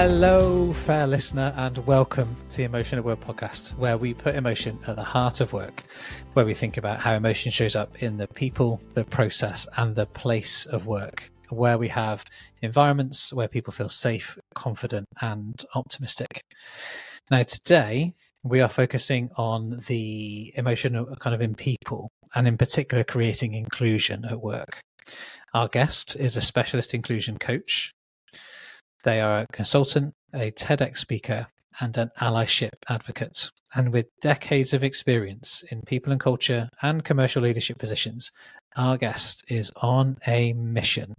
Hello, fair listener, and welcome to the Emotion at Work podcast, where we put emotion at the heart of work, where we think about how emotion shows up in the people, the process, and the place of work, where we have environments where people feel safe, confident, and optimistic. Now, today, we are focusing on the emotion kind of in people, and in particular, creating inclusion at work. Our guest is a specialist inclusion coach. They are a consultant, a TEDx speaker, and an allyship advocate. And with decades of experience in people and culture and commercial leadership positions, our guest is on a mission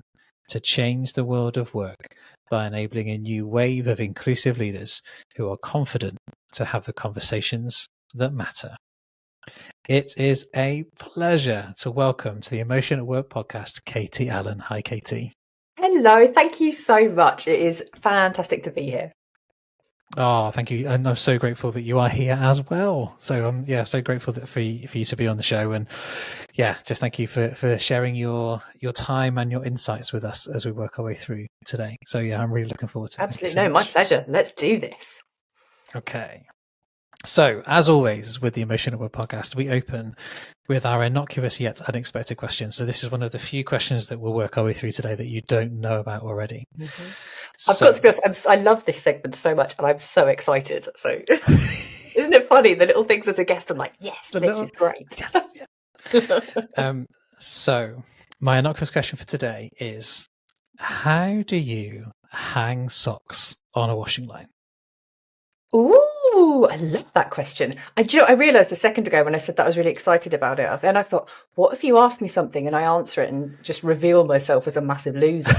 to change the world of work by enabling a new wave of inclusive leaders who are confident to have the conversations that matter. It is a pleasure to welcome to the Emotion at Work podcast, Katie Allen. Hi, Katie. Hello, thank you so much. It is fantastic to be here. Oh, thank you. And I'm so grateful that you are here as well. So so grateful for you to be on the show. And just thank you for sharing your time and your insights with us as we work our way through today. So I'm really looking forward to it. Absolutely. No, my pleasure. Let's do this. Okay. So, as always with the Emotion at Work podcast, we open with our innocuous yet unexpected questions. So this is one of the few questions that we'll work our way through today that you don't know about already. Mm-hmm. I've got to be honest, I love this segment so much and I'm so excited. So isn't it funny, the little things as a guest, I'm like, yes, is great. Yes. So my innocuous question for today is, how do you hang socks on a washing line? Ooh, I love that question. I realised a second ago when I said that I was really excited about it. Then I thought, what if you ask me something and I answer it and just reveal myself as a massive loser?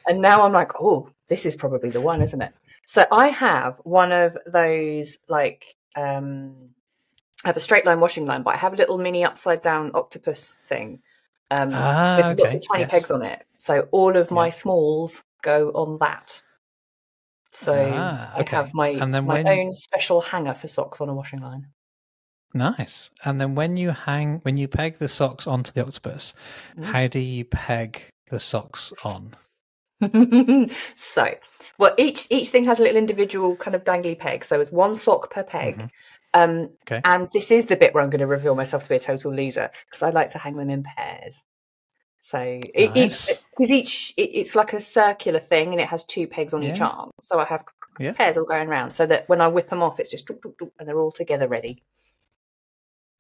And now I'm like, oh, this is probably the one, isn't it? So I have one of those, I have a straight line washing line, but I have a little mini upside down octopus thing with lots of tiny pegs on it. So all of my smalls go on that. So I have my own special hanger for socks on a washing line. Nice. And then when you peg the socks onto the octopus, how do you peg the socks on? So, each thing has a little individual kind of dangly peg. So it's one sock per peg. And this is the bit where I'm going to reveal myself to be a total loser because I like to hang them in pairs. So it's like a circular thing and it has two pegs on each arm. So I have pairs all going around so that when I whip them off, it's just and they're all together ready.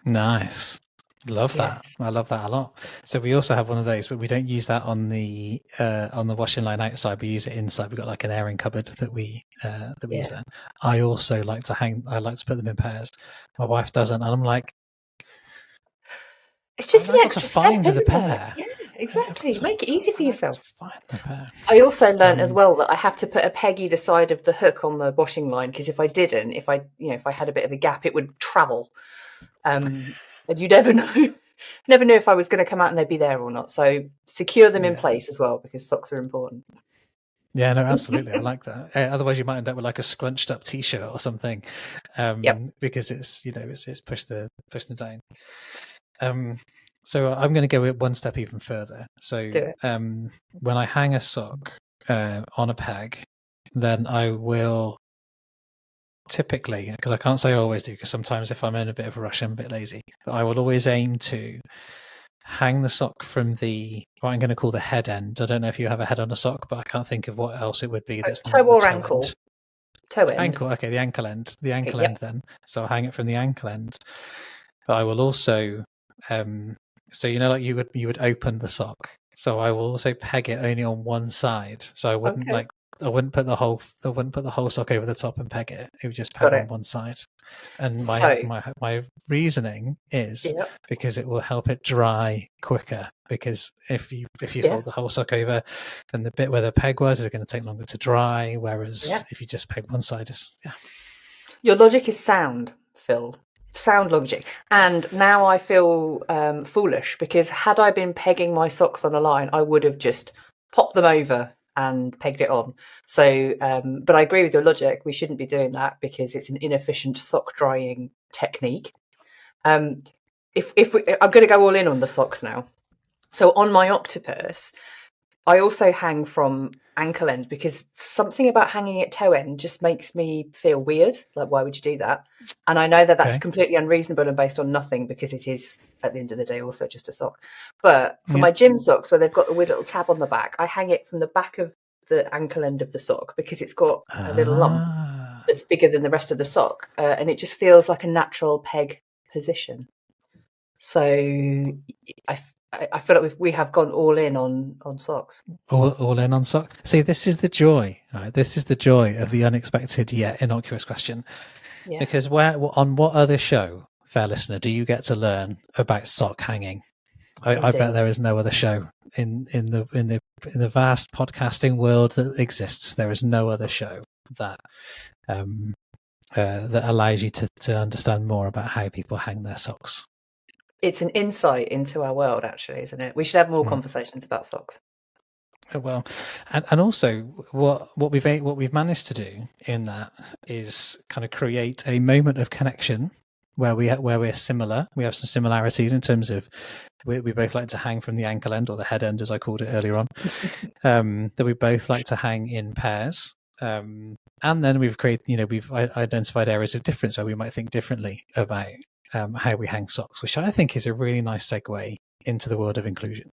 Nice. Love that. I love that a lot. So we also have one of those, but we don't use that on the washing line outside. We use it inside. We've got like an airing cupboard that we use there. I also like to put them in pairs. My wife doesn't, and I'm like, it's just an extra to find step, the pair. Yeah, exactly. Make it easy for yourself. Find the pair. I also learned as well that I have to put a peg either side of the hook on the washing line because if I didn't, if I had a bit of a gap, it would travel. And you never know if I was going to come out and they'd be there or not. So secure them in place as well because socks are important. Yeah, no, absolutely. I like that. Otherwise, you might end up with like a scrunched up T-shirt or something, because it's pushed them down. So I'm going to go one step even further. So when I hang a sock on a peg, then I will typically, because I can't say I always do, because sometimes if I'm in a bit of a rush, I'm a bit lazy, but I will always aim to hang the sock from what I'm going to call the head end. I don't know if you have a head on a sock, but I can't think of what else it would be. That's toe or ankle. End. Toe end. Ankle. Okay, the ankle end. The ankle end then. So I'll hang it from the ankle end. But I will also, so like you would open the sock. So I will also peg it only on one side. So I wouldn't I wouldn't put the whole sock over the top and peg it. It would just peg on one side. And my reasoning is because it will help it dry quicker. Because if you fold the whole sock over, then the bit where the peg was is going to take longer to dry. Whereas if you just peg one side, your logic is sound, Phil. Sound logic. And now I feel foolish because had I been pegging my socks on a line, I would have just popped them over and pegged it on. So, but I agree with your logic. We shouldn't be doing that because it's an inefficient sock drying technique. I'm going to go all in on the socks now. So on my octopus, I also hang from ankle end, because something about hanging at toe end just makes me feel weird. Like, why would you do that? And I know that that's completely unreasonable and based on nothing, because it is, at the end of the day, also just a sock. But for my gym socks, where they've got the weird little tab on the back, I hang it from the back of the ankle end of the sock, because it's got a little lump that's bigger than the rest of the sock, and it just feels like a natural peg position. So I feel like we have gone all in on socks. All in on socks. See, this is the joy, right? This is the joy of the unexpected yet innocuous question. Yeah. Because on what other show, fair listener, do you get to learn about sock hanging? I bet there is no other show in the vast podcasting world that exists. There is no other show that that allows you to understand more about how people hang their socks. It's an insight into our world, actually, isn't it? We should have more conversations about socks. Well, and also what we've managed to do in that is kind of create a moment of connection where we're similar. We have some similarities in terms of we both like to hang from the ankle end, or the head end, as I called it earlier on. That we both like to hang in pairs. And then we've identified areas of difference where we might think differently about how we hang socks, which I think is a really nice segue into the world of inclusion.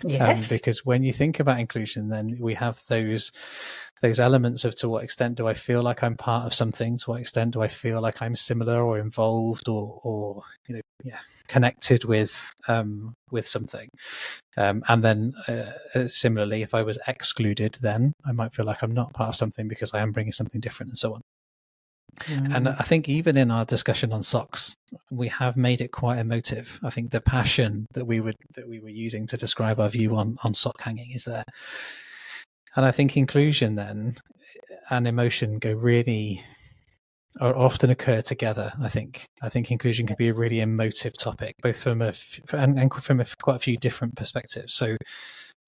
Yes. Because when you think about inclusion, then we have those elements of, to what extent do I feel like I'm part of something? To what extent do I feel like I'm similar or involved or connected with something? And then similarly, if I was excluded, then I might feel like I'm not part of something because I am bringing something different, and so on. And I think even in our discussion on socks, we have made it quite emotive. I think the passion that we were using to describe our view on sock hanging is there. And I think inclusion then and emotion often occur together. I think inclusion can be a really emotive topic, both from quite a few different perspectives. So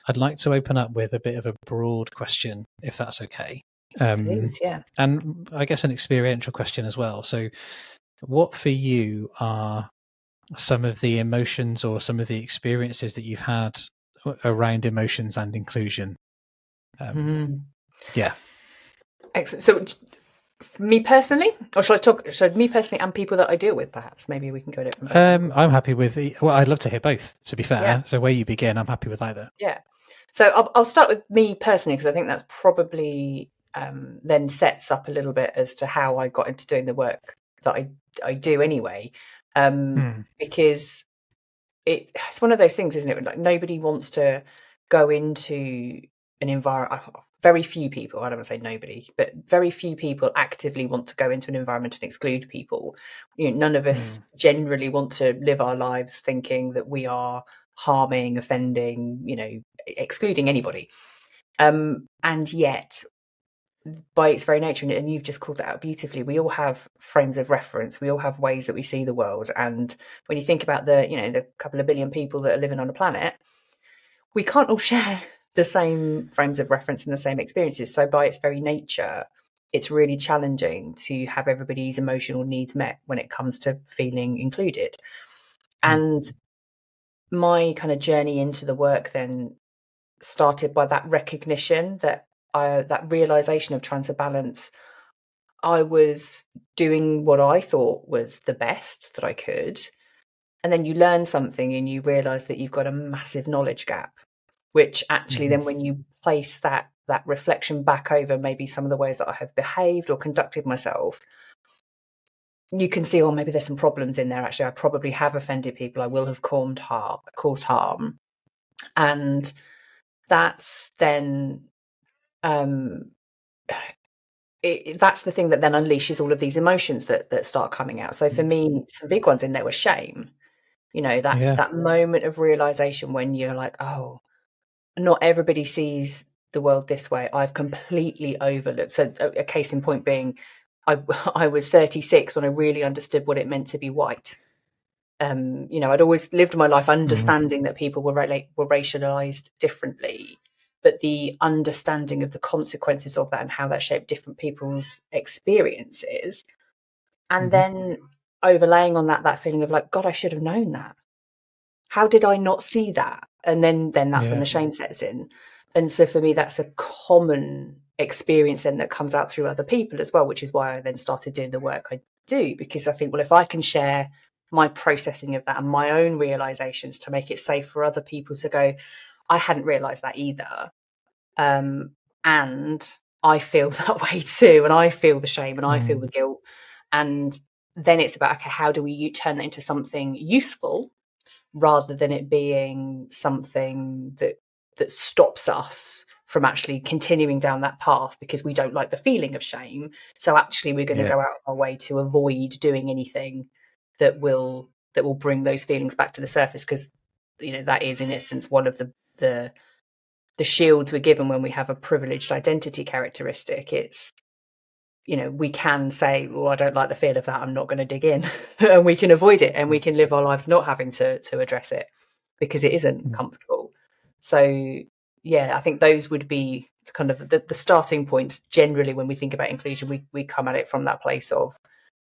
I'd like to open up with a bit of a broad question, if that's okay. Please, yeah. And I guess an experiential question as well. So what for you are some of the emotions or some of the experiences that you've had around emotions and inclusion? Yeah. Excellent. So me personally, or should me personally and people that I deal with, perhaps? Maybe we can go to I'm happy with I'd love to hear both, to be fair. Yeah. So where you begin, I'm happy with either. Yeah. So I'll start with me personally, because I think that's probably then sets up a little bit as to how I got into doing the work that I do anyway. Because it's one of those things, isn't it? Like, nobody wants to go into an environment. Very few people, I don't want to say nobody, but very few people actively want to go into an environment and exclude people. None of us generally want to live our lives thinking that we are harming, offending, excluding anybody. And yet, by its very nature, and you've just called that out beautifully, we all have frames of reference. We all have ways that we see the world. And when you think about the couple of billion people that are living on a planet, we can't all share the same frames of reference and the same experiences. So by its very nature, it's really challenging to have everybody's emotional needs met when it comes to feeling included. And my kind of journey into the work then started by that recognition, that realization of trying to balance. I was doing what I thought was the best that I could. And then you learn something and you realize that you've got a massive knowledge gap, which actually then when you place that reflection back over maybe some of the ways that I have behaved or conducted myself, you can see, maybe there's some problems in there. Actually, I probably have offended people. I will have caused harm. And that's then that's the thing that then unleashes all of these emotions that start coming out. So for me, some big ones in there were shame. That moment of realization when you're like, oh, not everybody sees the world this way. I've completely overlooked. So a case in point being, I was 36 when I really understood what it meant to be white. I'd always lived my life understanding that people were racialized differently, but the understanding of the consequences of that and how that shaped different people's experiences. And then overlaying on that feeling of like, God, I should have known that. How did I not see that? And then that's when the shame sets in. And so for me, that's a common experience then that comes out through other people as well, which is why I then started doing the work I do, because I think, well, if I can share my processing of that and my own realizations to make it safe for other people to go, I hadn't realized that either. And I feel that way too. And I feel the shame and I feel the guilt. And then it's about, okay, how do we turn that into something useful rather than it being something that stops us from actually continuing down that path because we don't like the feeling of shame. So actually we're going to go out of our way to avoid doing anything that will bring those feelings back to the surface, because that is in essence one of the shields we're given when we have a privileged identity characteristic. It's we can say, well, I don't like the feel of that, I'm not going to dig in, and we can avoid it and we can live our lives not having to address it because it isn't comfortable. So I think those would be kind of the starting points. Generally, when we think about inclusion, we come at it from that place of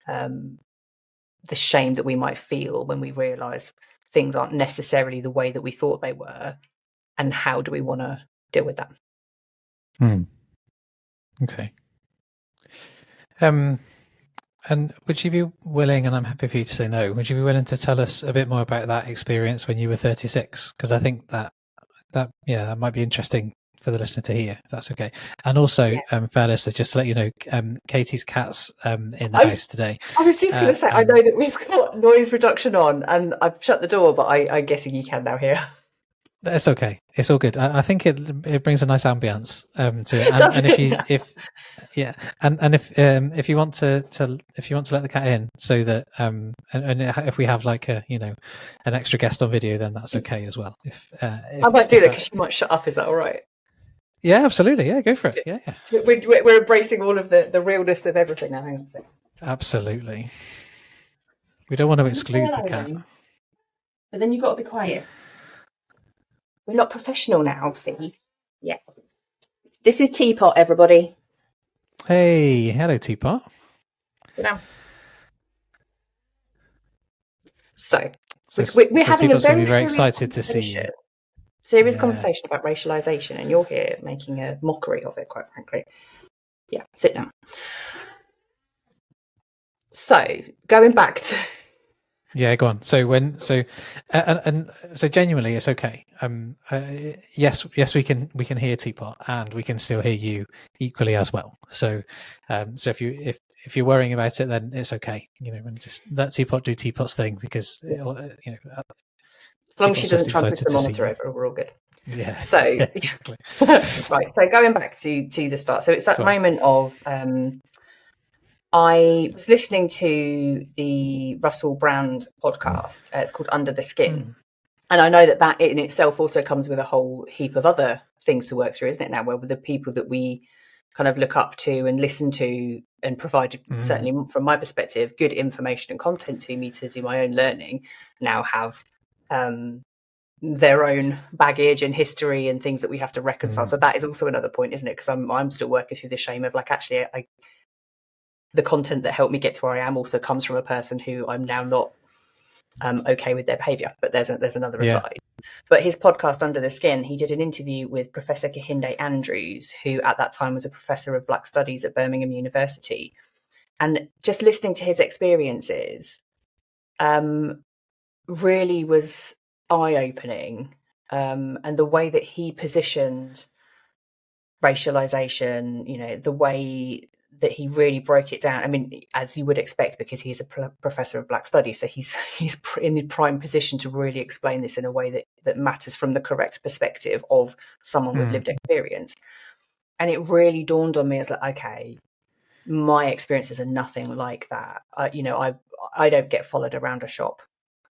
the shame that we might feel when we realize things aren't necessarily the way that we thought they were, and how do we want to deal with that. Okay. And would you be willing, and I'm happy for you to say no, would you be willing to tell us a bit more about that experience when you were 36? Because I think that might be interesting for the listener to hear, if that's okay. And also, fair listener, just to let you know, Katie's cat's in the house today. I was just going to say, I know that we've got noise reduction on, and I've shut the door, but I'm guessing you can now hear. It's okay. It's all good. I think it brings a nice ambience to it. And if you want to let the cat in, so that and if we have like an extra guest on video, then that's okay as well. I might do that because she might shut up. Is that all right? Yeah, absolutely. Yeah, go for it. Yeah. We're embracing all of the realness of everything now. Hang on a second. Absolutely. We don't want to exclude the cat. But then you've got to be quiet. We're not professional now, see? Yeah. This is Teapot, everybody. Hey, hello, Teapot. Sit down. So we're having a very excited to see you. Serious conversation about racialization, and you're here making a mockery of it, quite frankly. Yeah, sit down. So going back to... Yeah, go on. So so genuinely, it's okay. Yes, we can hear Teapot, and we can still hear you equally as well. So, so if you're worrying about it, then it's okay. And just let Teapot do Teapot's thing, because as long as she doesn't transmit the monitor over, we're all good. Yeah. So exactly. Right. So going back to the start. So it's that moment of. I was listening to the Russell Brand podcast. It's called Under the Skin. And I know that in itself also comes with a whole heap of other things to work through, isn't it now? Where the people that we kind of look up to and listen to and provide, certainly from my perspective, good information and content to me to do my own learning, now have their own baggage and history and things that we have to reconcile. So that is also another point, isn't it? Because I'm still working through the shame of actually the content that helped me get to where I am also comes from a person who I'm now not okay with their behaviour. But there's another aside. But his podcast, Under the Skin, he did an interview with Professor Kehinde Andrews, who at that time was a professor of Black Studies at Birmingham University. And just listening to his experiences really was eye-opening. And the way that he positioned racialization, the way that he really broke it down. I mean, as you would expect, because he's a professor of Black Studies, so he's in the prime position to really explain this in a way that matters from the correct perspective of someone with lived experience. And it really dawned on me as okay, my experiences are nothing like that. I don't get followed around a shop,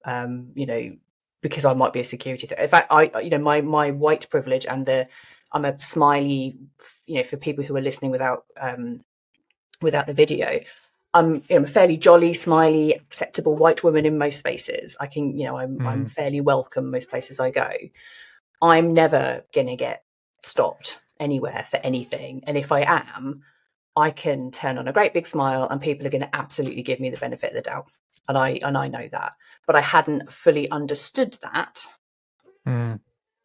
because I might be a security threat. In fact, my white privilege and I'm a smiley, for people who are listening without the video, I'm a fairly jolly, smiley, acceptable white woman in most spaces. I can, I'm fairly welcome most places I go. I'm never going to get stopped anywhere for anything. And if I am, I can turn on a great big smile and people are going to absolutely give me the benefit of the doubt. And I know that. But I hadn't fully understood that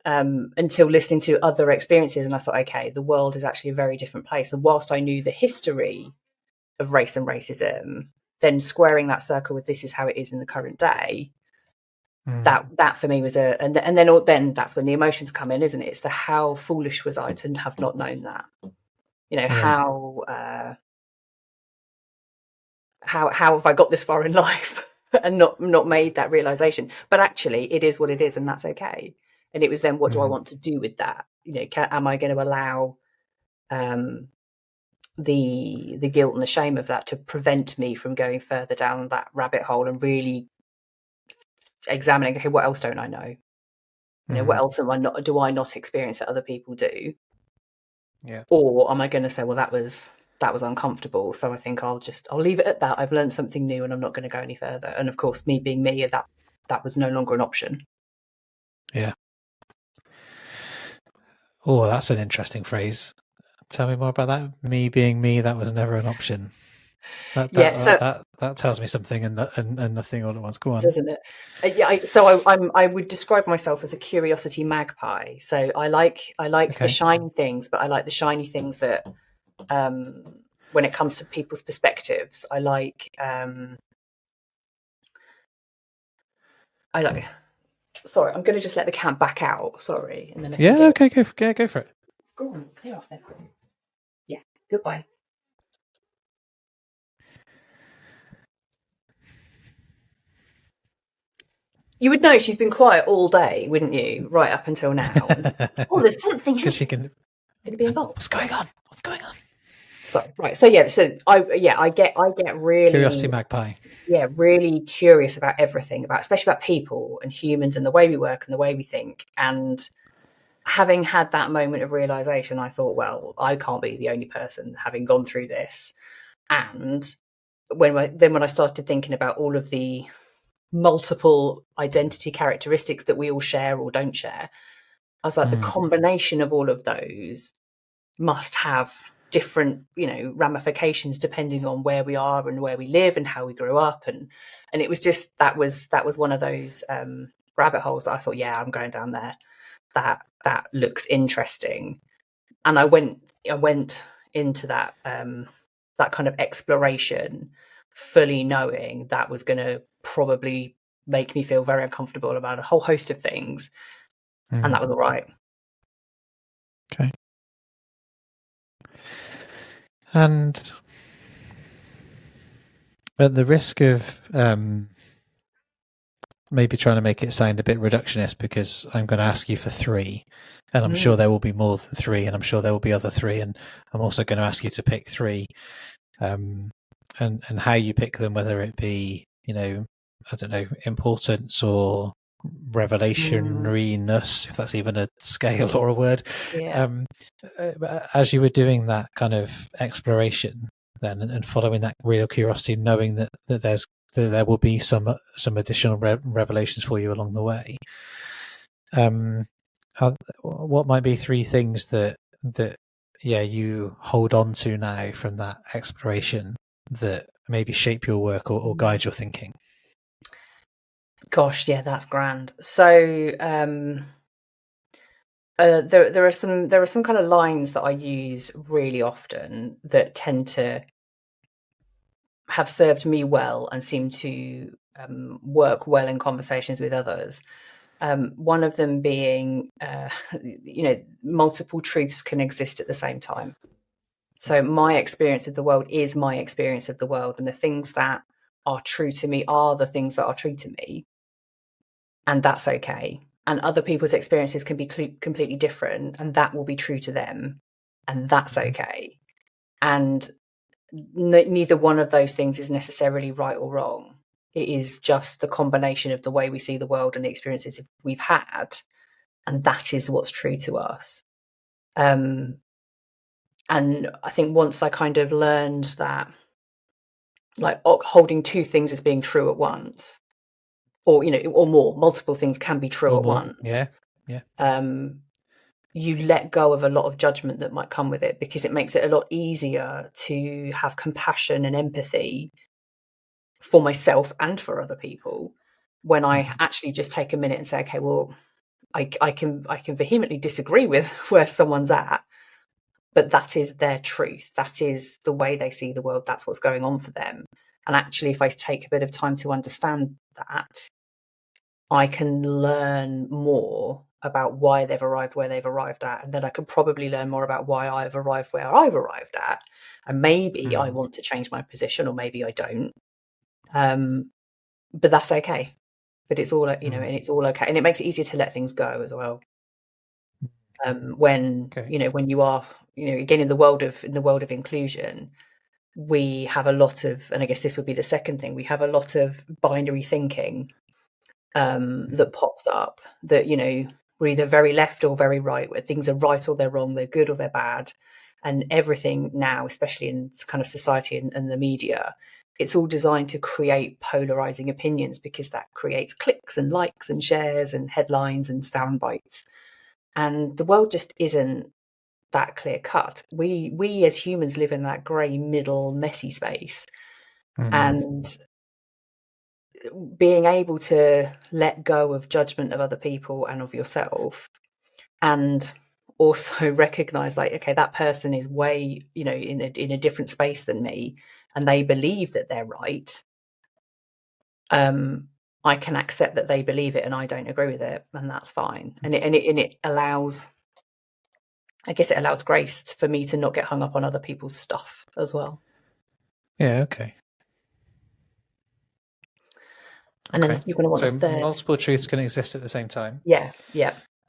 until listening to other experiences. And I thought, okay, the world is actually a very different place. And whilst I knew the history of race and racism, then squaring that circle with this is how it is in the current day, that for me was and then that's when the emotions come in, isn't it? It's the how foolish was I to have not known that, how have I got this far in life and not made that realization? But actually it is what it is, and that's okay. And it was then, what do I want to do with that? Am I going to allow the guilt and the shame of that to prevent me from going further down that rabbit hole and really examining, okay, what else don't I know? What else do I not experience that other people do? Yeah. Or am I going to say, well, that was uncomfortable, so I think I'll leave it at that. I've learned something new and I'm not going to go any further. And of course, me being me, that was no longer an option. Yeah. Oh, that's an interesting phrase. Tell me more about that. Me being me, that was never an option. That tells me something and nothing all at once. Go on. Doesn't it? I would describe myself as a curiosity magpie. So I like the shiny things, but I like the shiny things that when it comes to people's perspectives, I like sorry, I'm going to just let the cat back out. Sorry, and then go for it. Go on, clear off then. Yeah, goodbye. You would know she's been quiet all day, wouldn't you? Right up until now. There's something because she can be involved. What's going on? So right, so I get really curiosity magpie. Yeah, really curious about everything, especially about people and humans and the way we work and the way we think. And having had that moment of realization, I thought, well, I can't be the only person having gone through this. And when I started thinking about all of the multiple identity characteristics that we all share or don't share, I was like, the combination of all of those must have different ramifications depending on where we are and where we live and how we grew up, and it was just that was one of those rabbit holes that I thought, yeah, I'm going down there, that looks interesting. And I went into that that kind of exploration fully knowing that was going to probably make me feel very uncomfortable about a whole host of things, and that was all right. Okay. And at the risk of maybe trying to make it sound a bit reductionist, because I'm going to ask you for 3, and I'm sure there will be more than 3, and I'm sure there will be other 3, and I'm also going to ask you to pick 3, and how you pick them, whether it be, I don't know, importance or revelationariness, if that's even a scale or a word. Yeah. As you were doing that kind of exploration then, and following that real curiosity, knowing that there will be some additional revelations for you along the way, what might be 3 things that you hold on to now from that exploration that maybe shape your work or guide your thinking? Gosh, yeah, that's grand. So there are some kind of lines that I use really often that tend to have served me well and seem to work well in conversations with others. One of them being, multiple truths can exist at the same time. So my experience of the world is my experience of the world, and the things that are true to me are the things that are true to me. And that's okay. And other people's experiences can be completely different, and that will be true to them, and that's okay. And neither one of those things is necessarily right or wrong. It is just the combination of the way we see the world and the experiences we've had, and that is what's true to us. And I think once I kind of learned that, like, holding 2 things as being true at once, or or more, multiple things can be true at once. Yeah. You let go of a lot of judgment that might come with it, because it makes it a lot easier to have compassion and empathy for myself and for other people when I actually just take a minute and say, okay, well, I can vehemently disagree with where someone's at, but that is their truth. That is the way they see the world. That's what's going on for them. And actually, if I take a bit of time to understand that, I can learn more about why they've arrived where they've arrived at. And then I can probably learn more about why I've arrived where I've arrived at. And maybe I want to change my position, or maybe I don't. But that's okay. But it's all, and it's all okay. And it makes it easier to let things go as well. When you are, again, in the world of inclusion, we have a lot of, and I guess this would be the second thing, we have a lot of binary thinking that pops up, that, we're either very left or very right, where things are right or they're wrong, they're good or they're bad. And everything now, especially in kind of society and the media, it's all designed to create polarizing opinions, because that creates clicks and likes and shares and headlines and sound bites. And the world just isn't that clear cut. We as humans live in that grey middle messy space. And being able to let go of judgment of other people and of yourself, and also recognize, like, okay, that person is way, in a different space than me, and they believe that they're right. I can accept that they believe it and I don't agree with it, and that's fine. And it allows, I guess, it allows grace for me to not get hung up on other people's stuff as well. Yeah. Okay. And then you're going to want so a third. Multiple truths can exist at the same time. Yeah.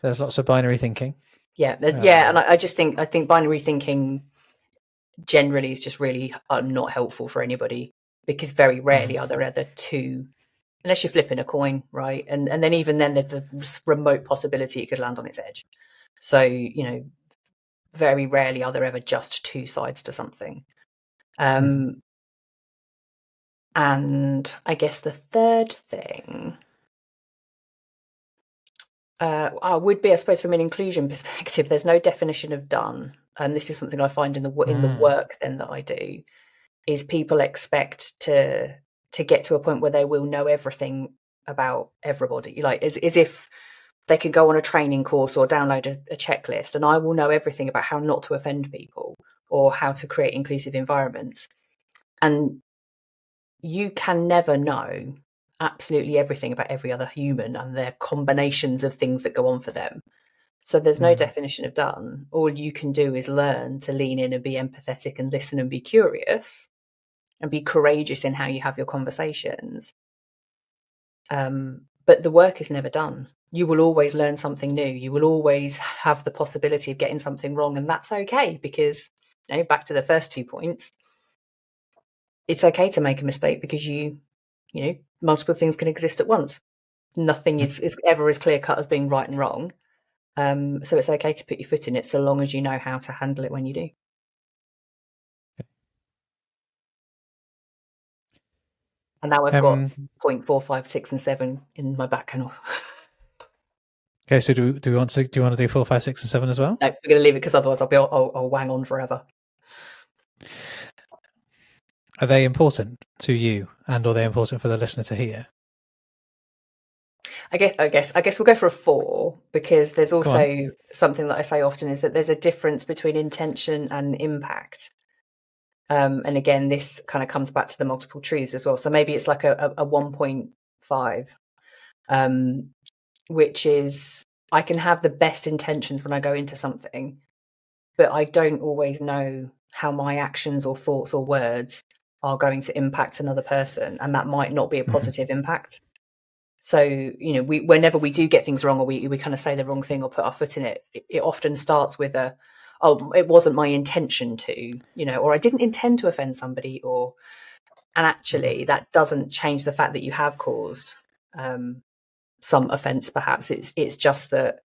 There's lots of binary thinking. Yeah. And I think binary thinking generally is just really not helpful for anybody, because very rarely are there other two, unless you're flipping a coin, right? And then even then there's the remote possibility it could land on its edge. So, very rarely are there ever just two sides to something. And I guess the third thing would be, I suppose, from an inclusion perspective, there's no definition of done. And this is something I find in the work then that I do, is people expect to get to a point where they will know everything about everybody. Like, as if they could go on a training course or download a checklist, and I will know everything about how not to offend people or how to create inclusive environments. And you can never know absolutely everything about every other human and their combinations of things that go on for them. So there's no definition of done. All you can do is learn to lean in and be empathetic and listen and be curious and be courageous in how you have your conversations. But the work is never done. You will always learn something new. You will always have the possibility of getting something wrong, and that's okay, because, back to the first 2 points, it's okay to make a mistake, because multiple things can exist at once. Nothing is ever as clear cut as being right and wrong. So it's okay to put your foot in it, so long as you know how to handle it when you do. And now I've got 0.4, 5, 6, and 7 in my back channel. Okay, so do you want to do 4, 5, 6, and 7 as well? No, we're going to leave it, because otherwise I'll wang on forever. Are they important to you, and are they important for the listener to hear? I guess we'll go for a 4, because there's also something that I say often, is that there's a difference between intention and impact. And again, this kind of comes back to the multiple truths as well. So maybe it's like a 1.5, which is, I can have the best intentions when I go into something, but I don't always know how my actions or thoughts or words are going to impact another person, and that might not be a positive impact. So, whenever we do get things wrong, or we kind of say the wrong thing or put our foot in it, it often starts with it wasn't my intention to, or I didn't intend to offend somebody, and actually that doesn't change the fact that you have caused some offence. Perhaps it's just that,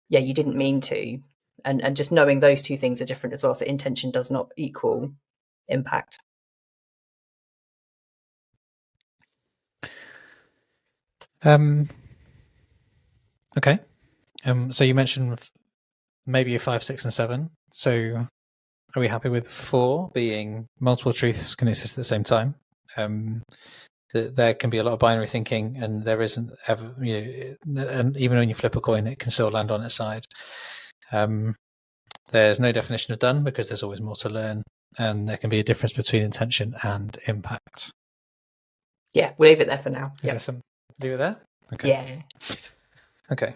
you didn't mean to, and just knowing those two things are different as well. So intention does not equal impact. Okay. So you mentioned maybe a 5, 6, and 7. So are we happy with 4 being multiple truths can exist at the same time? there can be a lot of binary thinking, and there isn't ever, and even when you flip a coin, it can still land on its side. There's no definition of done because there's always more to learn, and there can be a difference between intention and impact. Yeah, we'll leave it there for now. Is there some? Leave it there. Okay. Yeah. Okay.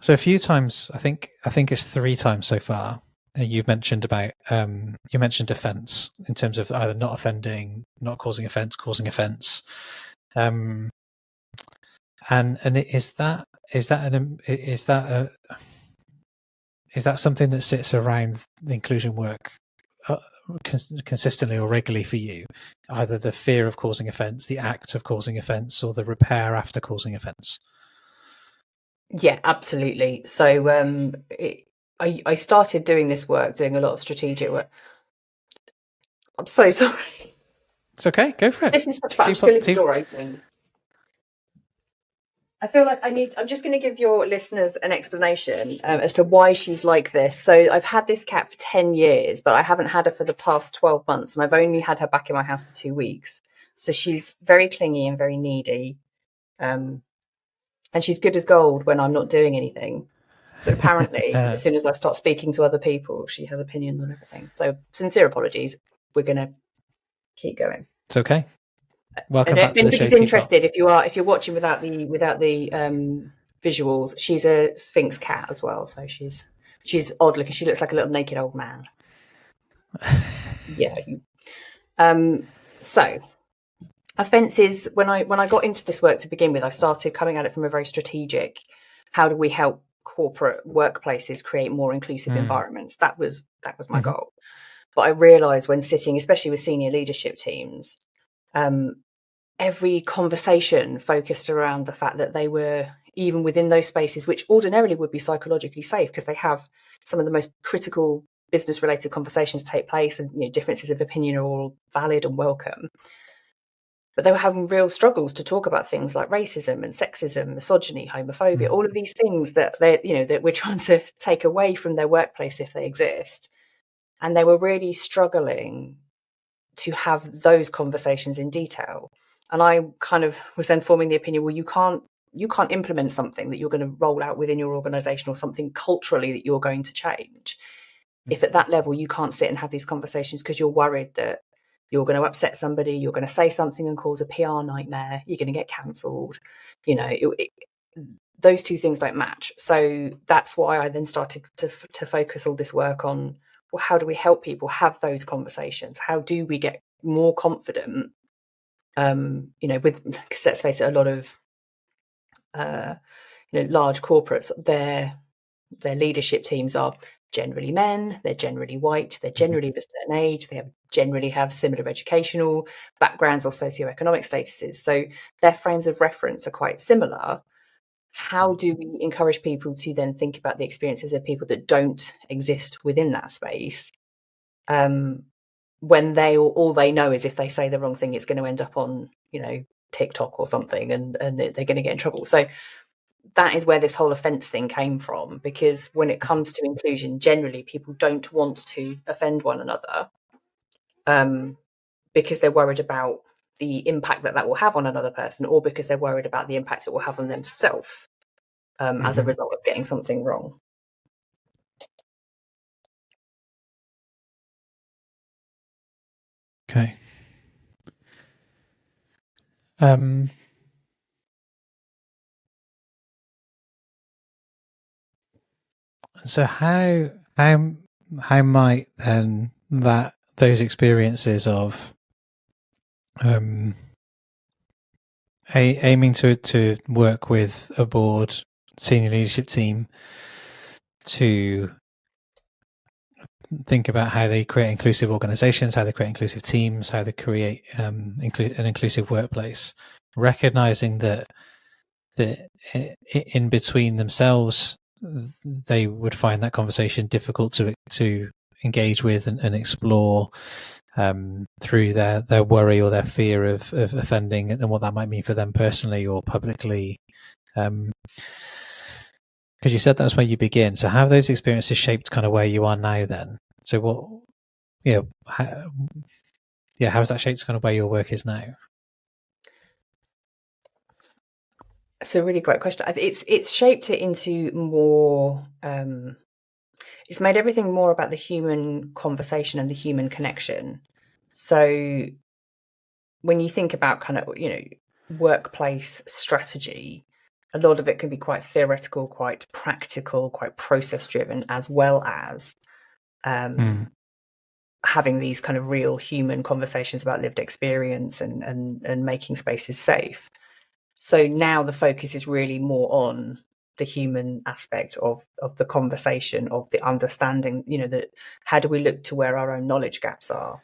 So a few times, I think it's 3 times so far. You've mentioned about you mentioned offence in terms of either not offending, not causing offence, causing offence, and is that something that sits around the inclusion work consistently or regularly for you? Either the fear of causing offence, the act of causing offence, or the repair after causing offence? Yeah, absolutely. So I started doing this work, doing a lot of strategic work. I'm so sorry. It's okay. Go for it. This is such bad. I'm just going to leave the door open. I feel like I'm just going to give your listeners an explanation as to why she's like this. So I've had this cat for 10 years, but I haven't had her for the past 12 months. And I've only had her back in my house for 2 weeks. So she's very clingy and very needy. And she's good as gold when I'm not doing anything. But apparently, as soon as I start speaking to other people, she has opinions on everything. So sincere apologies. We're going to keep going. It's okay. Welcome back to the show. If interested, if you're watching without the visuals, she's a Sphinx cat as well. So she's odd looking. She looks like a little naked old man. Yeah. So offences. When I got into this work to begin with, I started coming at it from a very strategic. How do we help corporate workplaces create more inclusive environments? That was my goal. But I realised when sitting, especially with senior leadership teams, every conversation focused around the fact that they were, even within those spaces, which ordinarily would be psychologically safe because they have some of the most critical business related conversations take place, and differences of opinion are all valid and welcome. But they were having real struggles to talk about things like racism and sexism, misogyny, homophobia, all of these things that that we're trying to take away from their workplace if they exist. And they were really struggling to have those conversations in detail. And I kind of was then forming the opinion, well, you can't implement something that you're going to roll out within your organization, or something culturally that you're going to change, if at that level you can't sit and have these conversations because you're worried that you're going to upset somebody, you're going to say something and cause a PR nightmare, you're going to get cancelled. Those two things don't match. So that's why I then started to focus all this work on, well, how do we help people have those conversations? How do we get more confident? Because let's face it, a lot of large corporates, their leadership teams are generally men, they're generally white, they're generally of a certain age, they generally have similar educational backgrounds or socioeconomic statuses. So their frames of reference are quite similar. How do we encourage people to then think about the experiences of people that don't exist within that space, when all they know is if they say the wrong thing, it's going to end up on TikTok or something, and they're going to get in trouble. So that is where this whole offence thing came from, because when it comes to inclusion, generally people don't want to offend one another, because they're worried about the impact that will have on another person, or because they're worried about the impact it will have on themselves as a result of getting something wrong. Okay. So how might then those experiences of aiming to work with a board senior leadership team to think about how they create inclusive organizations, how they create inclusive teams, how they create an inclusive workplace, recognizing that in between themselves they would find that conversation difficult to engage with and explore through their worry or their fear of offending, and what that might mean for them personally or publicly. Because you said that's where you begin. So how have those experiences shaped kind of where you are now then? So yeah, how has that shaped kind of where your work is now? It's a really great question. It's shaped it into more. It's made everything more about the human conversation and the human connection. So when you think about kind of, workplace strategy, a lot of it can be quite theoretical, quite practical, quite process driven, as well as having these kind of real human conversations about lived experience and making spaces safe. So now the focus is really more on the human aspect of the conversation, of the understanding, that how do we look to where our own knowledge gaps are,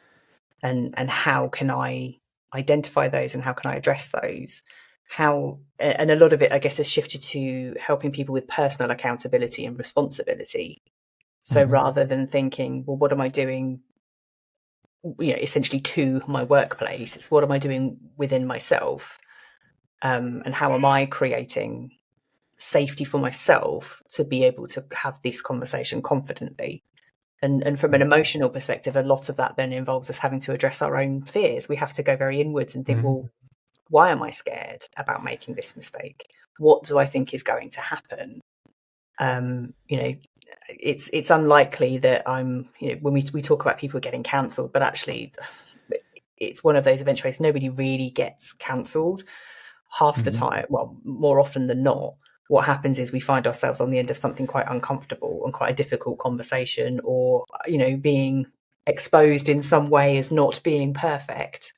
and how can I identify those and how can I address those? And a lot of it, I guess, has shifted to helping people with personal accountability and responsibility. So rather than thinking, well, what am I doing, essentially to my workplace, it's what am I doing within myself, and how am I creating safety for myself to be able to have this conversation confidently. And from an emotional perspective, a lot of that then involves us having to address our own fears. We have to go very inwards and think, well, why am I scared about making this mistake? What do I think is going to happen? It's unlikely that I'm, when we talk about people getting cancelled, but actually it's one of those eventualities. Nobody really gets cancelled. Half the time, well, more often than not, what happens is we find ourselves on the end of something quite uncomfortable and quite a difficult conversation, or, being exposed in some way as not being perfect.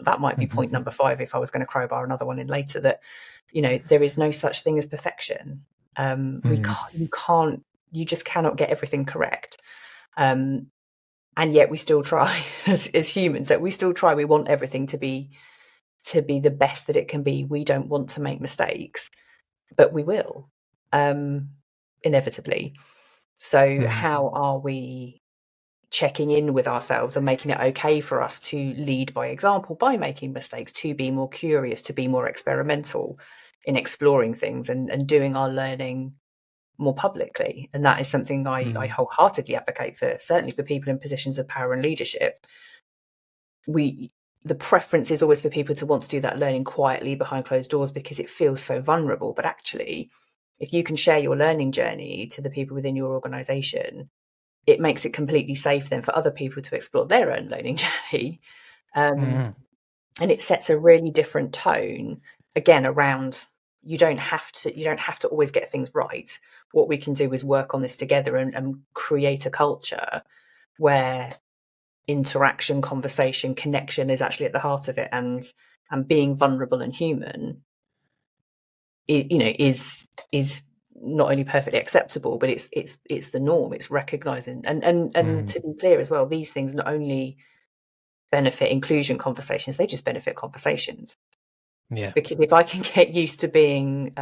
That might be point number 5 if I was going to crowbar another one in later, that, there is no such thing as perfection. You just cannot get everything correct. And yet we still try as humans. So we still try. We want everything to be the best that it can be. We don't want to make mistakes, but we will, inevitably. So how are we checking in with ourselves and making it okay for us to lead by example by making mistakes, to be more curious, to be more experimental in exploring things and doing our learning more publicly? And that is something I wholeheartedly advocate for, certainly for people in positions of power and leadership. The preference is always for people to want to do that learning quietly behind closed doors because it feels so vulnerable. But actually, if you can share your learning journey to the people within your organization, it makes it completely safe then for other people to explore their own learning journey. And it sets a really different tone, again, around you don't have to always get things right. What we can do is work on this together and create a culture where interaction, conversation, connection is actually at the heart of it, and being vulnerable and human is not only perfectly acceptable, but it's the norm. It's recognizing and to be clear as well, these things not only benefit inclusion conversations, they just benefit conversations. Because if I can get used to being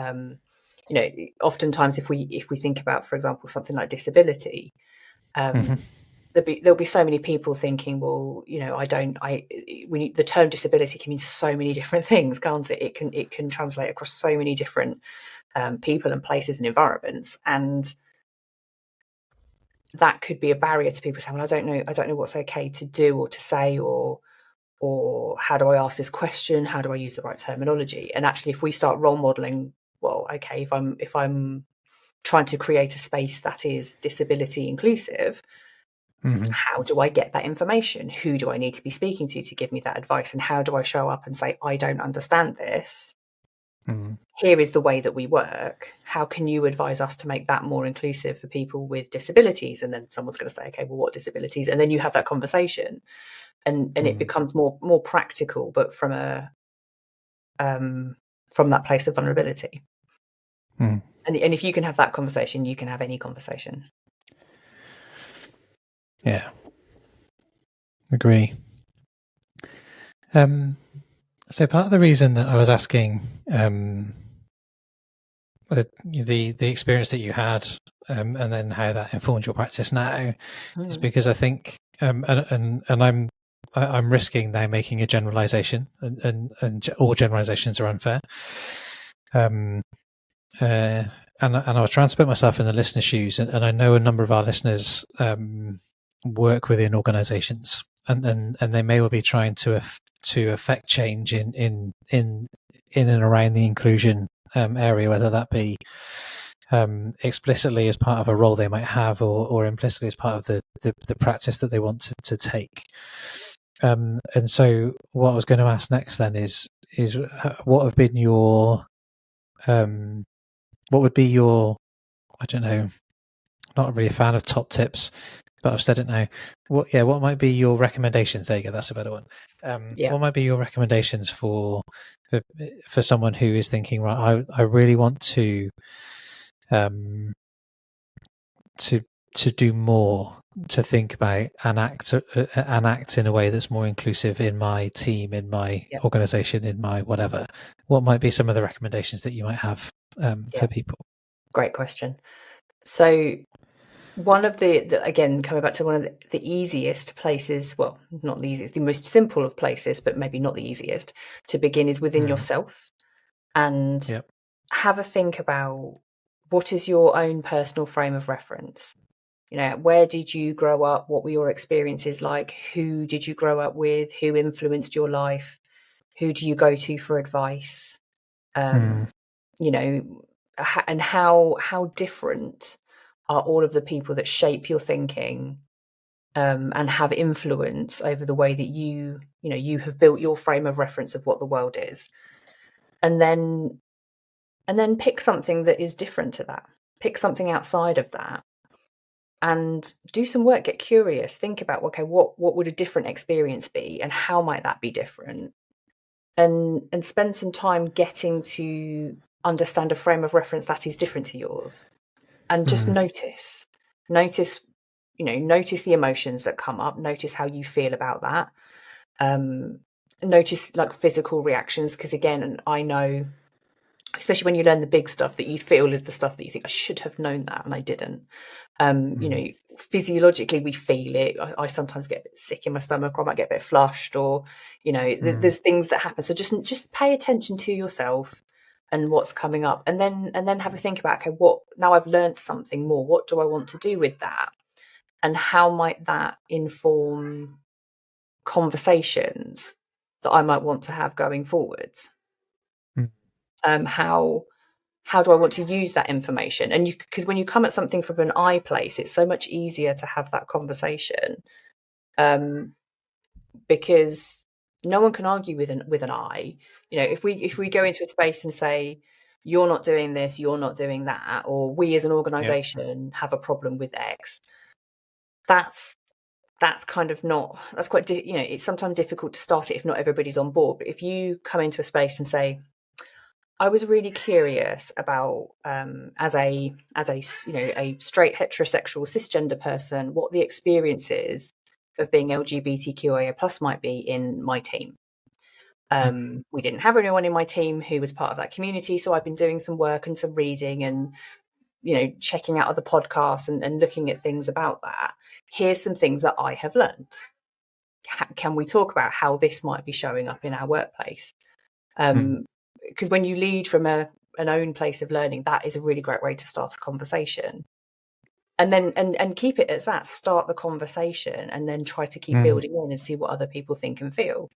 oftentimes if we think about, for example, something like disability, there'll be so many people thinking, well, the term disability can mean so many different things, can't it? It can translate across so many different people and places and environments, and that could be a barrier to people saying, well, I don't know what's okay to do or to say, or how do I ask this question? How do I use the right terminology? And actually, if we start role modeling, well, okay, if I'm trying to create a space that is disability inclusive, how do I get that information? Who do I need to be speaking to give me that advice? And how do I show up and say, I don't understand this. Here is the way that we work. How can you advise us to make that more inclusive for people with disabilities? And then someone's going to say, okay, well, what disabilities? And then you have that conversation, and it becomes more practical, but from that place of vulnerability. And if you can have that conversation, you can have any conversation. Yeah, agree. So part of the reason that I was asking the experience that you had and then how that informed your practice now is because I think and I'm risking now making a generalization, and all generalizations are unfair. And I was trying to put myself in the listener's shoes, and I know a number of our listeners work within organizations, and they may well be trying to affect change in and around the inclusion area, whether that be explicitly as part of a role they might have, or implicitly as part of the practice that they want to take. And so what I was going to ask next then is what have been your what would be your, I don't know, not really a fan of top tips, but I've said it now. What might be your recommendations? There you go, that's a better one. What might be your recommendations for someone who is thinking, right, I really want to do more, to think about and act in a way that's more inclusive in my team, in my organization, in my whatever. What might be some of the recommendations that you might have for people? Great question. So one of the again, coming back to one of the easiest places, well, not the easiest, the most simple of places, but maybe not the easiest to begin, is within yourself, and have a think about what is your own personal frame of reference. Where did you grow up? What were your experiences like? Who did you grow up with? Who influenced your life? Who do you go to for advice? And how different are all of the people that shape your thinking and have influence over the way that you have built your frame of reference of what the world is, and then pick something that is different to that. Pick something outside of that and do some work. Get curious. Think about, okay, what would a different experience be, and how might that be different? And spend some time getting to understand a frame of reference that is different to yours. And just notice the emotions that come up. Notice how you feel about that. Notice like physical reactions, because again, I know, especially when you learn the big stuff, that you feel is the stuff that you think, I should have known that and I didn't. Physiologically we feel it. I sometimes get a bit sick in my stomach, or I might get a bit flushed, or there's things that happen. So just pay attention to yourself and what's coming up, and then have a think about, okay, what, now I've learned something more, what do I want to do with that, and how might that inform conversations that I might want to have going forwards? How do I want to use that information? And because when you come at something from an I place, it's so much easier to have that conversation, because no one can argue with an I. If we go into a space and say, you're not doing this, you're not doing that, or we as an organization have a problem with X, that's kind of not, that's quite it's sometimes difficult to start it if not everybody's on board. But if you come into a space and say, I was really curious about, as a straight heterosexual cisgender person, what the experiences of being LGBTQIA plus might be in my team. We didn't have anyone in my team who was part of that community, so I've been doing some work and some reading and checking out other podcasts and looking at things about that. Here's some things that I have learned. Can we talk about how this might be showing up in our workplace? Because when you lead from an own place of learning, that is a really great way to start a conversation. And then and keep it as that. Start the conversation and then try to keep building in and see what other people think and feel.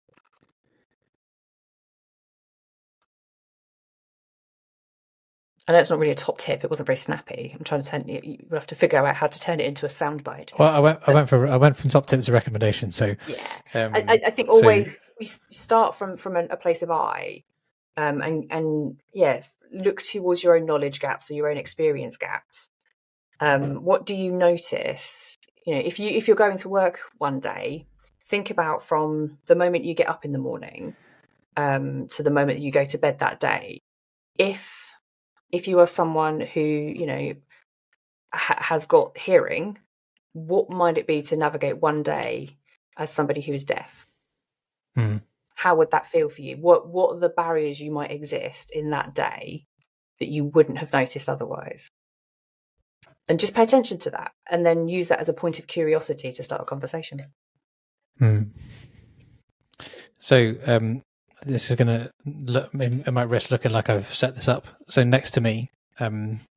I know it's not really a top tip. It wasn't very snappy. I'm trying to you have to figure out how to turn it into a soundbite. Well, I went from top tip to recommendation. So yeah, I think always we start from a place of I, and look towards your own knowledge gaps or your own experience gaps. What do you notice? If you're going to work one day, think about from the moment you get up in the morning to the moment that you go to bed that day. If you are someone who has got hearing, what might it be to navigate one day as somebody who is deaf? How would that feel for you? What are the barriers you might exist in that day that you wouldn't have noticed otherwise? And just pay attention to that, and then use that as a point of curiosity to start a conversation. So this is going to look, it might risk looking like I've set this up. So next to me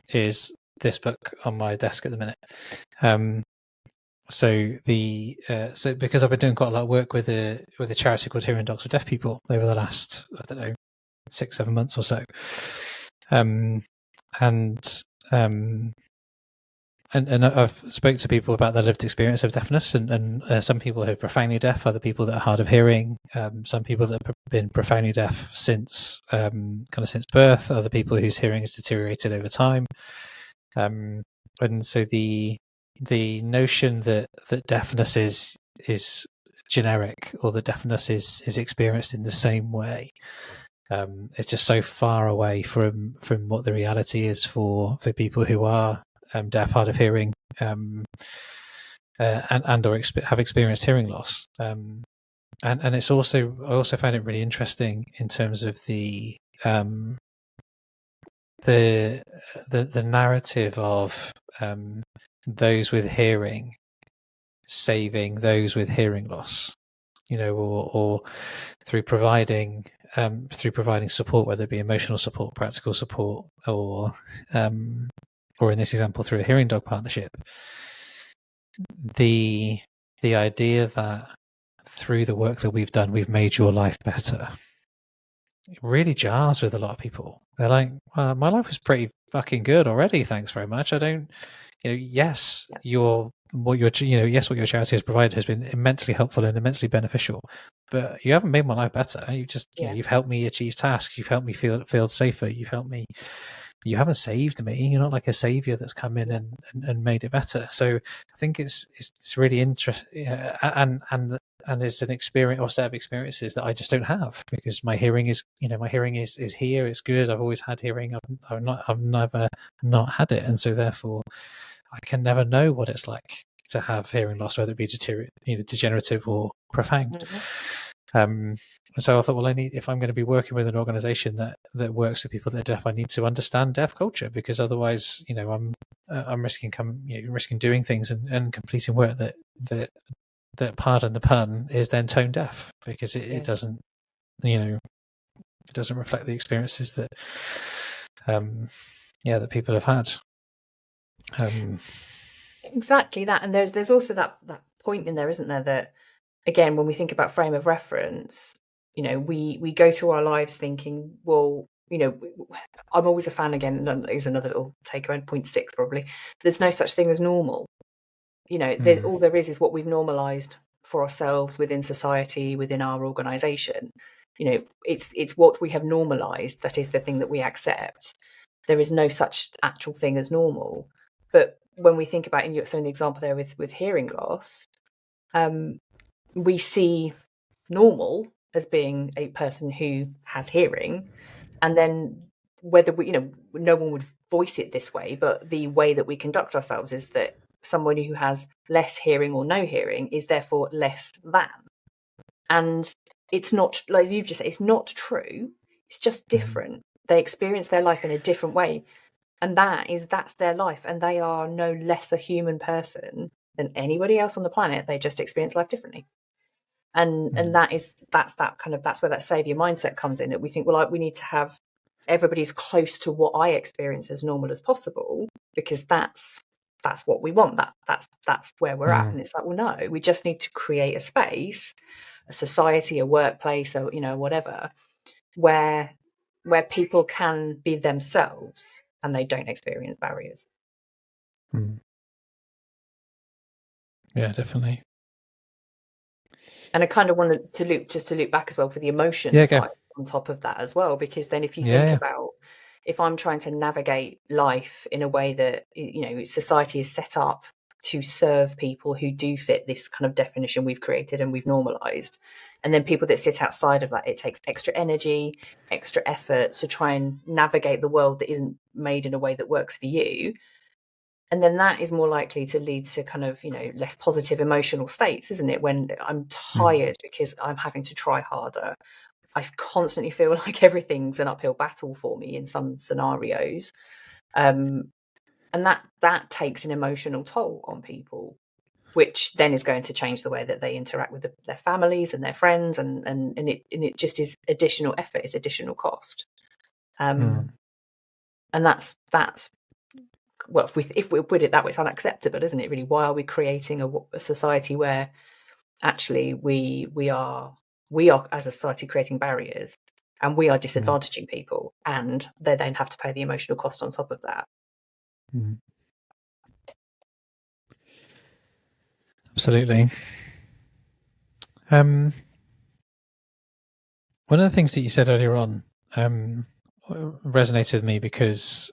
is this book on my desk at the minute. so because I've been doing quite a lot of work with a charity called Hearing Dogs for Deaf People over the last, I don't know, 6-7 months or so, and I've spoke to people about their lived experience of deafness, and some people who are profoundly deaf, other people that are hard of hearing, some people that have been profoundly deaf since since birth, other people whose hearing has deteriorated over time, and so the notion that deafness is generic, or that deafness is experienced in the same way, it's just so far away from what the reality is for people who are deaf, hard of hearing, and or have experienced hearing loss. And it's also, I also find it really interesting in terms of the narrative of those with hearing saving those with hearing loss, or through providing support, whether it be emotional support, practical support, or in this example through a hearing dog partnership. The idea that through the work that we've done, we've made your life better, it really jars with a lot of people. They're like, well, my life was pretty fucking good already, thanks very much. I don't, yes, what your charity has provided has been immensely helpful and immensely beneficial, but you haven't made my life better. You just, you've helped me achieve tasks. You've helped me feel safer. You haven't saved me. You're not like a savior that's come in and made it better. So I think it's really interesting, and it's an experience or set of experiences that I just don't have, because my hearing is here. It's good. I've always had hearing. I've never not had it, and so therefore I can never know what it's like to have hearing loss, whether it be degenerative or profound. So I thought, well, if I'm going to be working with an organisation that works with people that are deaf, I need to understand deaf culture, because otherwise, I'm risking doing things and completing work that pardon the pun, is then tone deaf, because it doesn't reflect the experiences that that people have had. Exactly that, and there's also that point in there, isn't there, that again, when we think about frame of reference, we go through our lives thinking, well, I'm always a fan, again, there's another little takeaway, point 6 probably, there's no such thing as normal. All there is what we've normalized for ourselves within society, within our organization. It's what we have normalized that is the thing that we accept. There is no such actual thing as normal. But when we think about, in the example there with hearing loss, we see normal as being a person who has hearing, and then whether no one would voice it this way, but the way that we conduct ourselves is that someone who has less hearing or no hearing is therefore less than. And it's not, like you've just said, it's not true. It's just different. They experience their life in a different way, and that's their life, and they are no less a human person than anybody else on the planet. They just experience life differently. And that's where that savior mindset comes in, that we think, well, we need to have everybody's close to what I experience as normal as possible, because that's what we want. That's where we're at. And it's like, well, no, we just need to create a space, a society, a workplace, or whatever, where people can be themselves and they don't experience barriers. Yeah, definitely. And I kind of wanted to loop back as well for the emotion side on top of that as well, because then if you think about, if I'm trying to navigate life in a way that society is set up to serve people who do fit this kind of definition we've created and we've normalized, and then people that sit outside of that, it takes extra energy, extra effort to try and navigate the world that isn't made in a way that works for you. And then that is more likely to lead to kind of, less positive emotional states, isn't it? When I'm tired because I'm having to try harder, I constantly feel like everything's an uphill battle for me in some scenarios. And that takes an emotional toll on people, which then is going to change the way that they interact with their families and their friends. And it just is additional effort, it's additional cost. And that's well, if we put it that way, it's unacceptable, isn't it? Really, why are we creating a society where actually we are as a society creating barriers, and we are disadvantaging people, and they then have to pay the emotional cost on top of that? Absolutely. One of the things that you said earlier on resonated with me because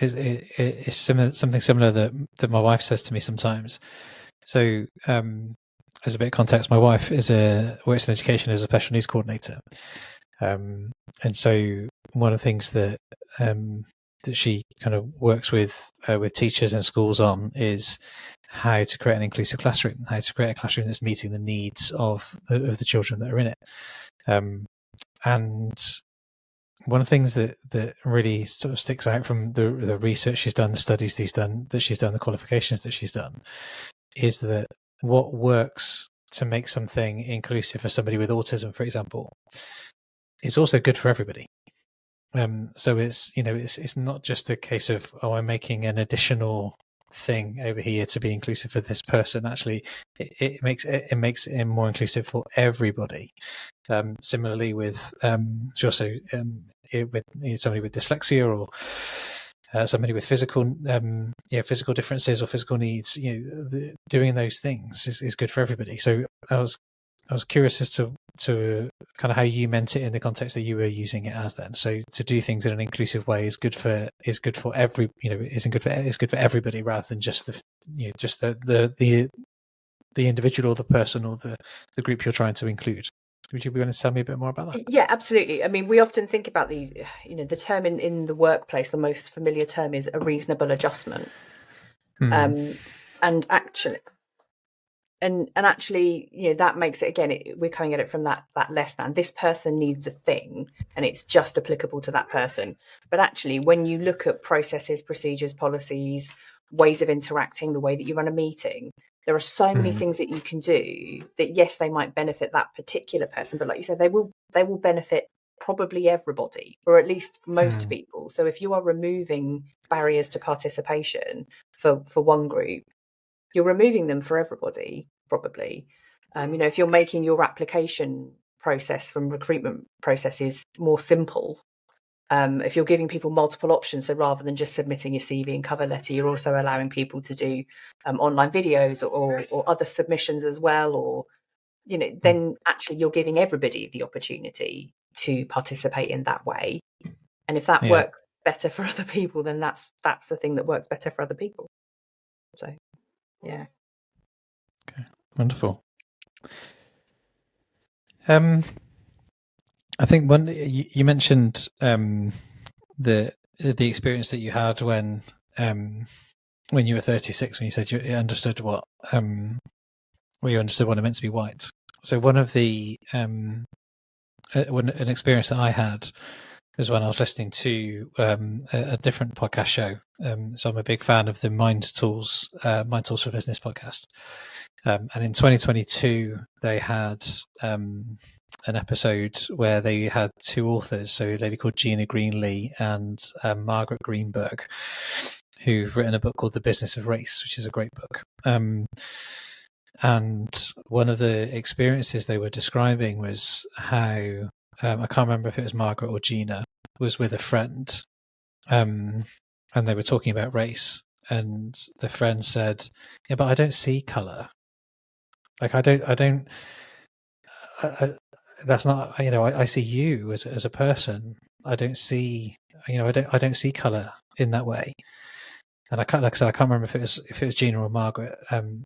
it's something similar that my wife says to me sometimes. So, as a bit of context, my wife works in education as a special needs coordinator, and so one of the things that she kind of works with teachers and schools on is how to create an inclusive classroom, how to create a classroom that's meeting the needs of the children that are in it. And one of the things that really sort of sticks out from the research she's done, the studies she's done, the qualifications that she's done, is that what works to make something inclusive for somebody with autism, for example, is also good for everybody. So it's not just a case of, I'm making an additional thing over here to be inclusive for this person. Actually, it makes it more inclusive for everybody. Similarly with with somebody with dyslexia or somebody with physical differences or physical needs, doing those things is good for everybody. So I was curious as to kind of how you meant it in the context that you were using it as then. So to do things in an inclusive way is good for everybody, rather than just the individual or the person or the group you're trying to include. Would you be going to tell me a bit more about that? Yeah, absolutely. I mean, we often think about the term in the workplace, the most familiar term is a reasonable adjustment. And actually, that makes it, again, we're coming at it from that less than. This person needs a thing, and it's just applicable to that person. But actually, when you look at processes, procedures, policies, ways of interacting, the way that you run a meeting, there are so many things that you can do that, yes, they might benefit that particular person, but like you said, they will benefit probably everybody, or at least most people. So if you are removing barriers to participation for one group, you're removing them for everybody, probably. If you're making your application process from recruitment processes more simple, if you're giving people multiple options, so rather than just submitting your CV and cover letter, you're also allowing people to do online videos or other submissions as well, or then actually you're giving everybody the opportunity to participate in that way. And if that works better for other people, then that's the thing that works better for other people. So yeah. Okay, wonderful. I think one you mentioned the experience that you had when you were 36, when you said you understood what you understood what it meant to be white. So one of the an experience that I had was when I was listening to a different podcast show. So I'm a big fan of the Mind Tools for Business podcast. And in 2022, they had an episode where they had two authors, so a lady called Gina Greenlee and Margaret Greenberg, who've written a book called The Business of Race, which is a great book. And one of the experiences they were describing was how, I can't remember if it was Margaret or Gina, was with a friend, and they were talking about race, and the friend said, "Yeah, but I don't see colour. Like I don't. That's not. I see you as a person. I don't see. I don't see colour in that way." And I can't remember if it was Gina or Margaret. And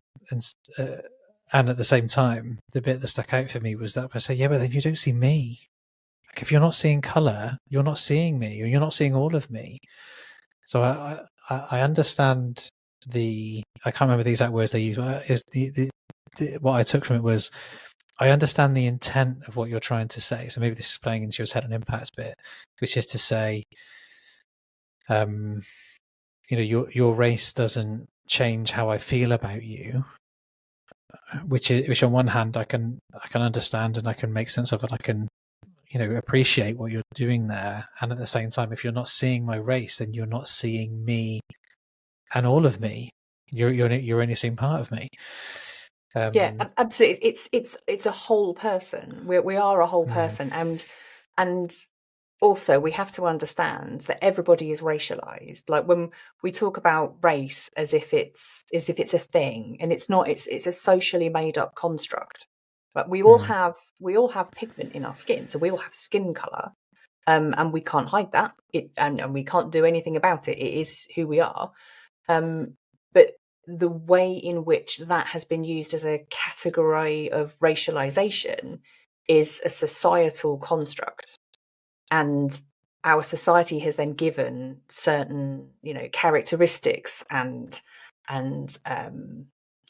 at the same time, the bit that stuck out for me was that I say, "Yeah, but then you don't see me. Like if you're not seeing colour, you're not seeing me, or you're not seeing all of me." So I understand I can't remember the exact words they used. What I took from it was, I understand the intent of what you're trying to say. So maybe this is playing into your head and impact bit, which is to say, your race doesn't change how I feel about you. Which on one hand I can understand and I can make sense of it. I can appreciate what you're doing there. And at the same time, if you're not seeing my race, then you're not seeing me and all of me. You're only seeing part of me. Yeah, absolutely. It's a whole person. We are a whole person, and also we have to understand that everybody is racialized. Like when we talk about race as if it's a thing, and it's not. It's a socially made up construct. But we all have pigment in our skin, so we all have skin color, and we can't hide that. And we can't do anything about it. It is who we are. But the way in which that has been used as a category of racialization is a societal construct, and our society has then given certain characteristics and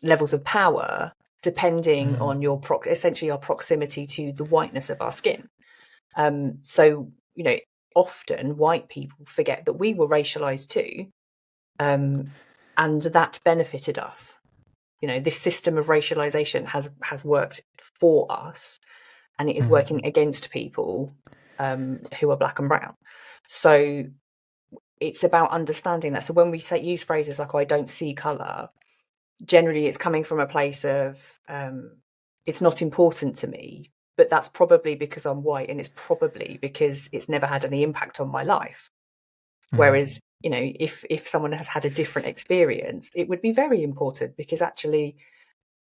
levels of power depending on essentially our proximity to the whiteness of our skin. So often white people forget that we were racialized too, and that benefited us. This system of racialization has worked for us, and it is working against people who are black and brown. So it's about understanding that. So when we use phrases like, "Oh, I don't see color," generally it's coming from a place of it's not important to me, but that's probably because I'm white, and it's probably because it's never had any impact on my life. Whereas if someone has had a different experience, it would be very important, because actually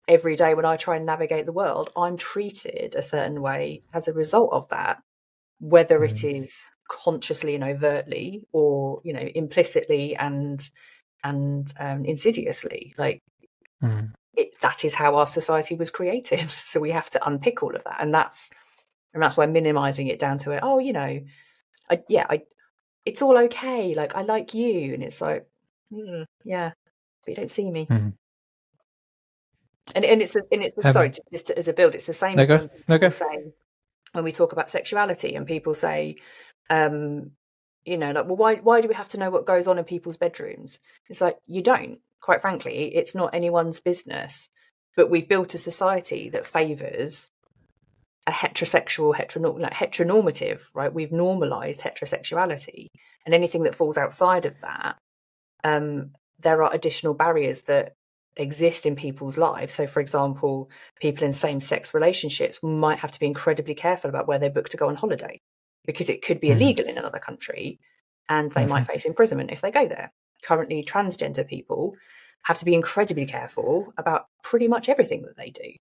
every day when I try and navigate the world, I'm treated a certain way as a result of that, whether it is consciously and overtly, or implicitly and insidiously. Like that is how our society was created. So we have to unpick all of that, and that's why minimizing it down to it. It's all okay. Like, I like you, and it's like, yeah, but you don't see me. And it's sorry, just as a build, it's the same as when people say, when we talk about sexuality, and people say, like, well, why do we have to know what goes on in people's bedrooms? It's like, you don't. Quite frankly, it's not anyone's business. But we've built a society that favours a heteronormative, right? We've normalized heterosexuality, and anything that falls outside of that, there are additional barriers that exist in people's lives. So, for example, people in same-sex relationships might have to be incredibly careful about where they book to go on holiday, because it could be illegal in another country, and they might face imprisonment if they go there. Currently, transgender people have to be incredibly careful about pretty much everything that they do.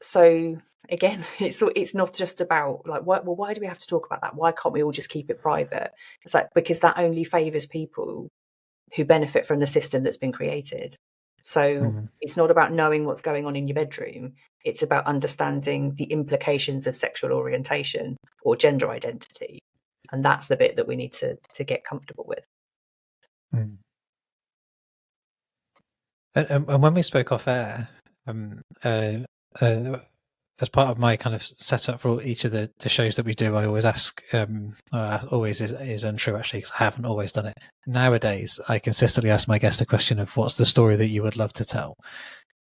So again, it's not just about like, why do we have to talk about that? Why can't we all just keep it private? It's like, because that only favours people who benefit from the system that's been created. So it's not about knowing what's going on in your bedroom. It's about understanding the implications of sexual orientation or gender identity. And that's the bit that we need to get comfortable with. And when we spoke off air, as part of my kind of setup for each of the shows that we do, I always ask, always is untrue actually, because I haven't always done it. Nowadays, I consistently ask my guest a question of, what's the story that you would love to tell?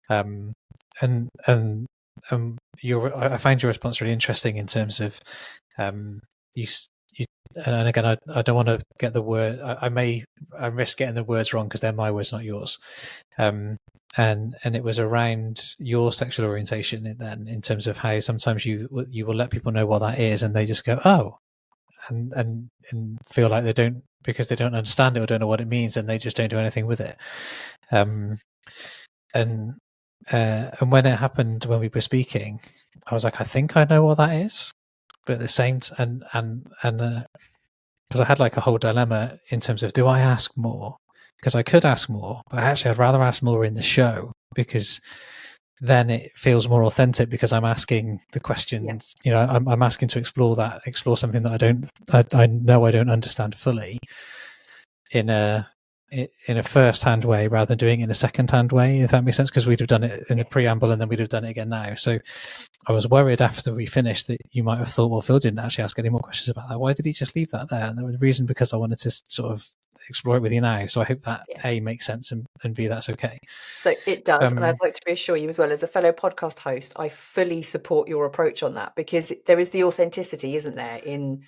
I find your response really interesting in terms of you. And again, I don't want to get the word. I risk getting the words wrong, because they're my words, not yours. And it was around your sexual orientation then, in terms of how sometimes you will let people know what that is, and they just go, oh, and feel like they don't, because they don't understand it or don't know what it means, and they just don't do anything with it. And when it happened, when we were speaking, I was like, I think I know what that is. But at the same time, and because I had like a whole dilemma in terms of, do I ask more? Because I could ask more, but actually I'd rather ask more in the show, because then it feels more authentic, because I'm asking the questions. I'm asking to explore something that I know I don't understand fully in a first-hand way, rather than doing it in a second-hand way, if that makes sense, because we'd have done it in the preamble and then we'd have done it again now. So I was worried after we finished that you might have thought, well, Phil didn't actually ask any more questions about that. Why did he just leave that there? And there was a reason, because I wanted to sort of explore it with you now. So I hope that Yeah. A, makes sense, and B, that's okay. So it does. And I'd like to reassure you as well, as a fellow podcast host, I fully support your approach on that, because there is the authenticity, isn't there, in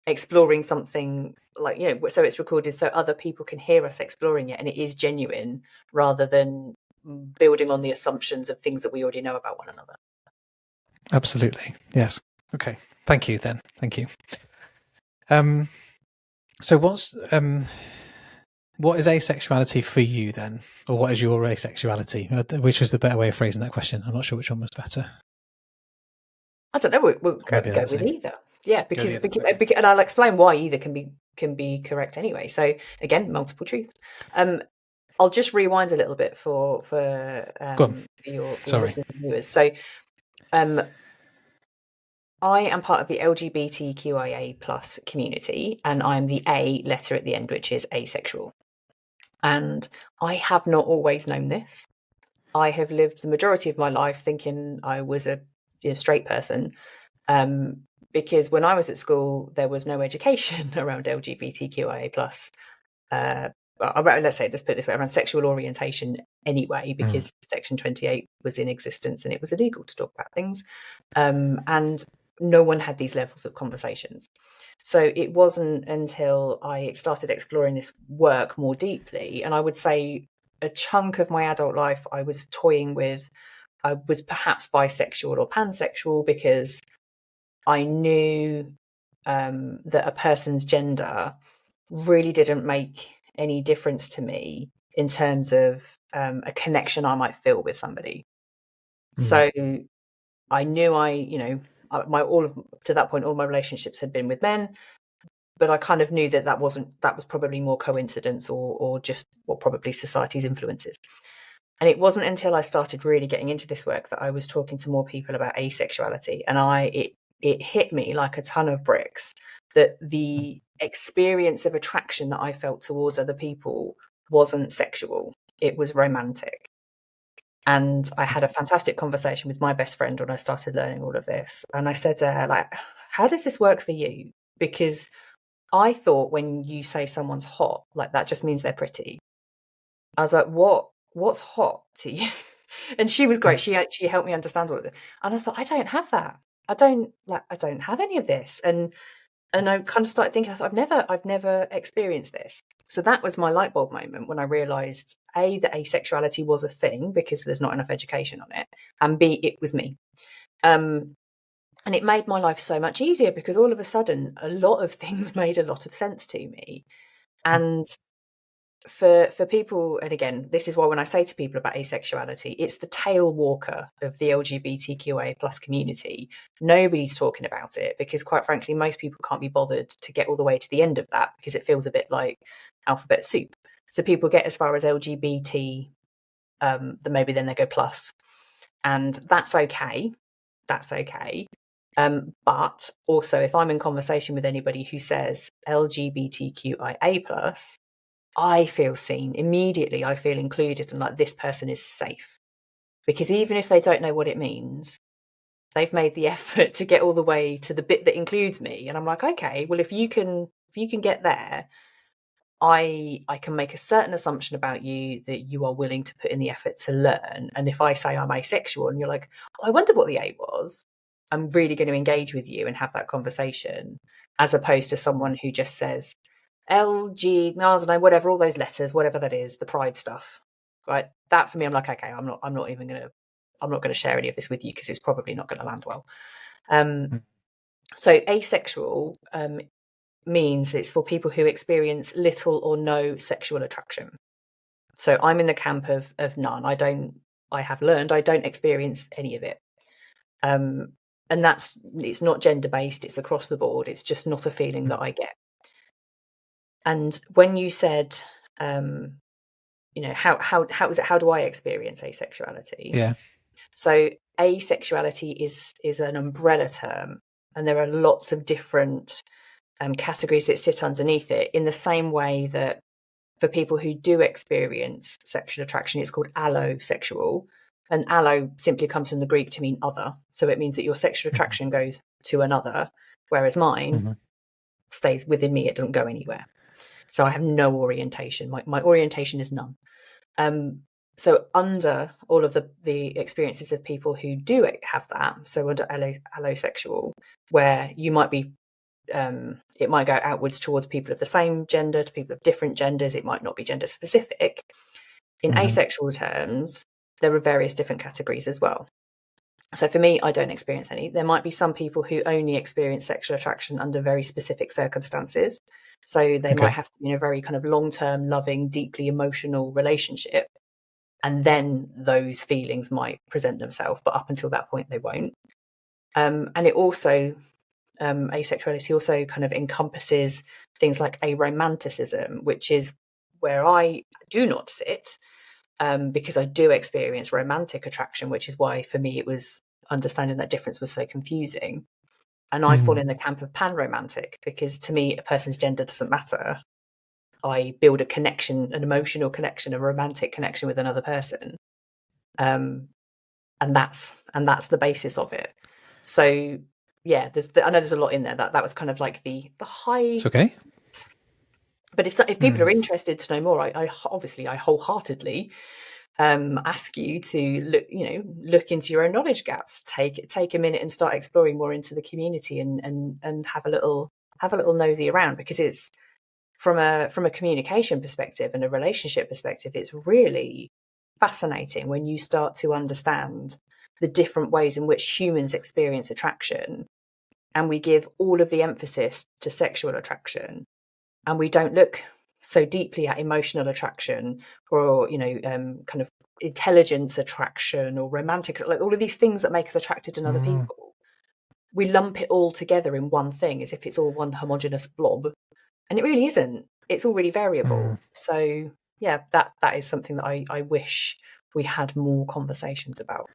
exploring something like, so it's recorded so other people can hear us exploring it, and it is genuine rather than building on the assumptions of things that we already know about one another. Absolutely. Yes. Okay. Thank you then. Thank you. So what is asexuality for you then? Or what is your asexuality? Which was the better way of phrasing that question? I'm not sure which one was better. I don't know. We'll go with either. Yeah, because and I'll explain why either can be correct anyway. So again, multiple truths. I'll just rewind a little bit for your listeners and viewers. So I am part of the LGBTQIA plus community, and I'm the A letter at the end, which is asexual. And I have not always known this. I have lived the majority of my life thinking I was a straight person, because when I was at school, there was no education around LGBTQIA plus. Let's put it this way, around sexual orientation anyway, because Section 28 was in existence and it was illegal to talk about things. And no one had these levels of conversations. So it wasn't until I started exploring this work more deeply, and I would say a chunk of my adult life I was toying with, I was perhaps bisexual or pansexual, because I knew that a person's gender really didn't make any difference to me in terms of a connection I might feel with somebody. So I knew to that point, all my relationships had been with men, but I kind of knew that was probably more coincidence or just probably society's influences. And it wasn't until I started really getting into this work that I was talking to more people about asexuality, and it hit me like a ton of bricks that the experience of attraction that I felt towards other people wasn't sexual, it was romantic. And I had a fantastic conversation with my best friend when I started learning all of this. And I said to her, like, how does this work for you? Because I thought when you say someone's hot, like that just means they're pretty. I was like, what's hot to you? And she was great. She helped me understand all of it. And I thought, I don't have that. I don't have any of this. And I kind of started thinking, I thought, I've never experienced this. So that was my light bulb moment when I realised, A, that asexuality was a thing because there's not enough education on it, and B, it was me. And it made my life so much easier because all of a sudden, a lot of things made a lot of sense to me. And for people, and again, this is why when I say to people about asexuality, it's the tail walker of the LGBTQA plus community. Nobody's talking about it because, quite frankly, most people can't be bothered to get all the way to the end of that because it feels a bit like alphabet soup. So people get as far as LGBT, maybe then they go plus, and that's okay. That's okay. But also, if I'm in conversation with anybody who says LGBTQIA plus, I feel seen immediately. I feel included, and like this person is safe, because even if they don't know what it means, they've made the effort to get all the way to the bit that includes me. And I'm like, okay, well, if you can get there, I can make a certain assumption about you that you are willing to put in the effort to learn. And if I say I'm asexual and you're like, oh, I wonder what the A was, I'm really going to engage with you and have that conversation, as opposed to someone who just says LG, I don't know, whatever, all those letters, whatever that is, the pride stuff, right? That for me, I'm like, okay, I'm not going to share any of this with you because it's probably not going to land well. So asexual means it's for people who experience little or no sexual attraction. So I'm in the camp of none. I have learned I don't experience any of it. And it's not gender based, it's across the board. It's just not a feeling that I get. And when you said, how do I experience asexuality? Yeah. So asexuality is an umbrella term, and there are lots of different categories that sit underneath it, in the same way that for people who do experience sexual attraction, it's called allosexual. And allo simply comes from the Greek to mean other. So it means that your sexual attraction goes to another, whereas mine stays within me. It doesn't go anywhere. So I have no orientation. My orientation is none. So under all of the experiences of people who do have that, so under allosexual, where you might be, it might go outwards towards people of the same gender, to people of different genders. It might not be gender specific. In asexual terms, there are various different categories as well. So for me, I don't experience any. There might be some people who only experience sexual attraction under very specific circumstances. So they might have to be in a very kind of long-term, loving, deeply emotional relationship. And then those feelings might present themselves, but up until that point, they won't. And it also, asexuality also kind of encompasses things like aromanticism, which is where I do not sit, because I do experience romantic attraction, which is why for me it was understanding that difference was so confusing. And I fall in the camp of pan-romantic, because to me a person's gender doesn't matter. I build a connection, an emotional connection, a romantic connection with another person, and that's the basis of it. So yeah, I know there's a lot in there. That was kind of like the high. It's okay. But if people are interested to know more, I obviously wholeheartedly ask you to look into your own knowledge gaps. Take a minute and start exploring more into the community and have a little nosy around, because it's from a communication perspective and a relationship perspective, it's really fascinating when you start to understand the different ways in which humans experience attraction, and we give all of the emphasis to sexual attraction, and we don't look so deeply at emotional attraction or kind of intelligence attraction or romantic, like all of these things that make us attracted to other people. We lump it all together in one thing as if it's all one homogenous blob, and it really isn't. It's all really variable. So yeah, that is something that I wish we had more conversations about.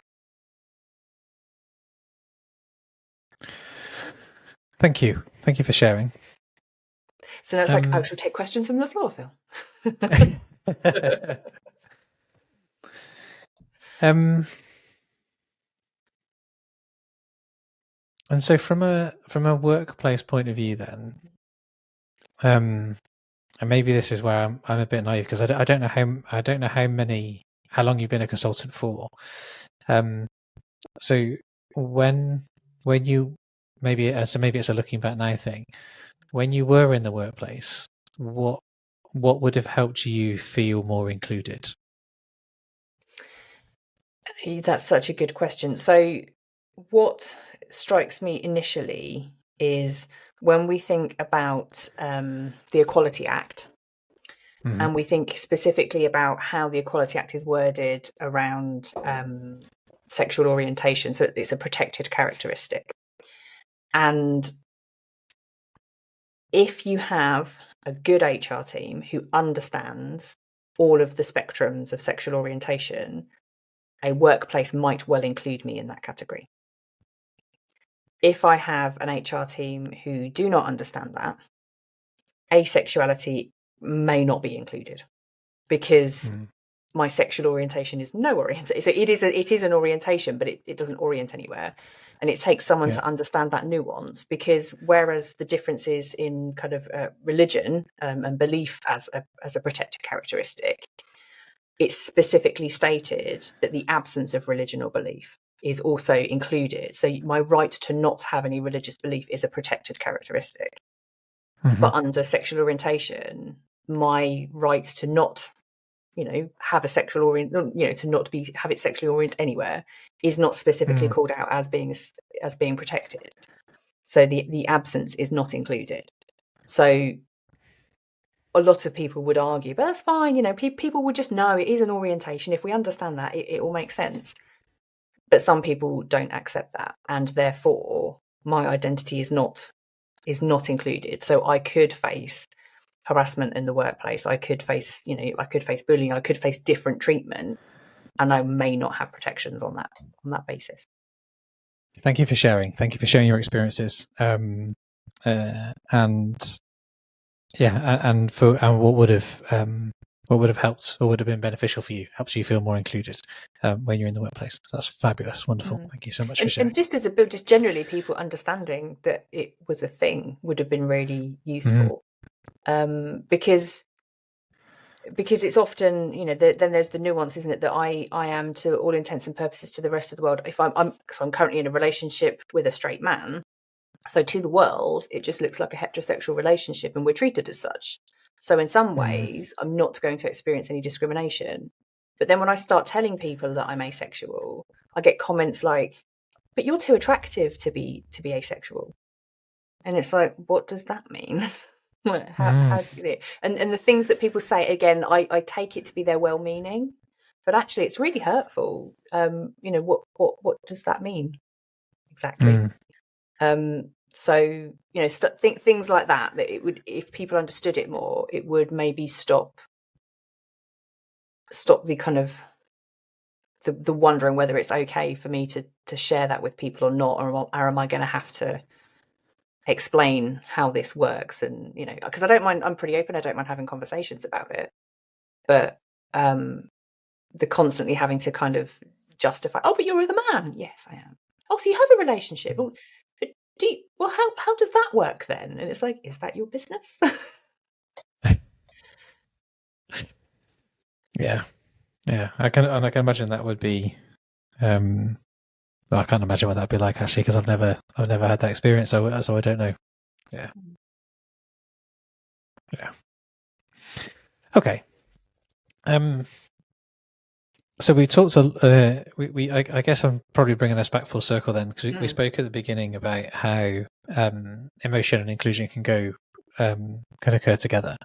Thank you for sharing. So now it's like, I shall take questions from the floor, Phil. And so from a workplace point of view, then, and maybe this is where I'm a bit naive, because I don't know how long you've been a consultant for. So when you maybe it's a looking back now thing. When you were in the workplace, what would have helped you feel more included? That's such a good question. So what strikes me initially is when we think about the Equality Act, and we think specifically about how the Equality Act is worded around sexual orientation, so it's a protected characteristic. And if you have a good HR team who understands all of the spectrums of sexual orientation, a workplace might well include me in that category. If I have an HR team who do not understand that, asexuality may not be included, because my sexual orientation is no orientation. So it is an orientation, but it doesn't orient anywhere. And it takes someone to understand that nuance, because whereas the differences in kind of religion and belief as a protected characteristic, it's specifically stated that the absence of religion or belief is also included. So my right to not have any religious belief is a protected characteristic. But under sexual orientation, my right to not, have a sexual to not have it sexually oriented anywhere is not specifically called out as being protected. So the absence is not included. So a lot of people would argue, but that's fine. People would just know it is an orientation. If we understand that, it all makes sense. But some people don't accept that, and therefore my identity is not included. So I could face harassment in the workplace. I could face, bullying. I could face different treatment, and I may not have protections on that basis. Thank you for sharing. Thank you for sharing your experiences. And what would have helped or would have been beneficial for you, helps you feel more included when you're in the workplace. So that's fabulous, wonderful. Thank you so much for sharing. And just generally, people understanding that it was a thing would have been really useful. Because it's often, then there's the nuance, isn't it, that I am, to all intents and purposes, to the rest of the world, if I'm currently in a relationship with a straight man, so to the world it just looks like a heterosexual relationship and we're treated as such. So in some ways I'm not going to experience any discrimination. But then when I start telling people that I'm asexual, I get comments like, but you're too attractive to be asexual. And it's like, what does that mean? How and the things that people say, again, I take it to be their well-meaning, but actually it's really hurtful. What does that mean exactly? So think things like that it would, if people understood it more, it would maybe stop the kind of the wondering whether it's okay for me to share that with people or not, or am I going to have to explain how this works. And because I don't mind, I'm pretty open, I don't mind having conversations about it, but the constantly having to kind of justify, oh, but you're with a man. Yes, I am. Oh, so you have a relationship. Well, how does that work then? And it's like, is that your business? Yeah I can imagine that would be I can't imagine what that'd be like, actually, because I've never had that experience, so I don't know. Yeah. Okay. So we talked. I guess I'm probably bringing us back full circle then, because we spoke at the beginning about how emotion and inclusion can occur together.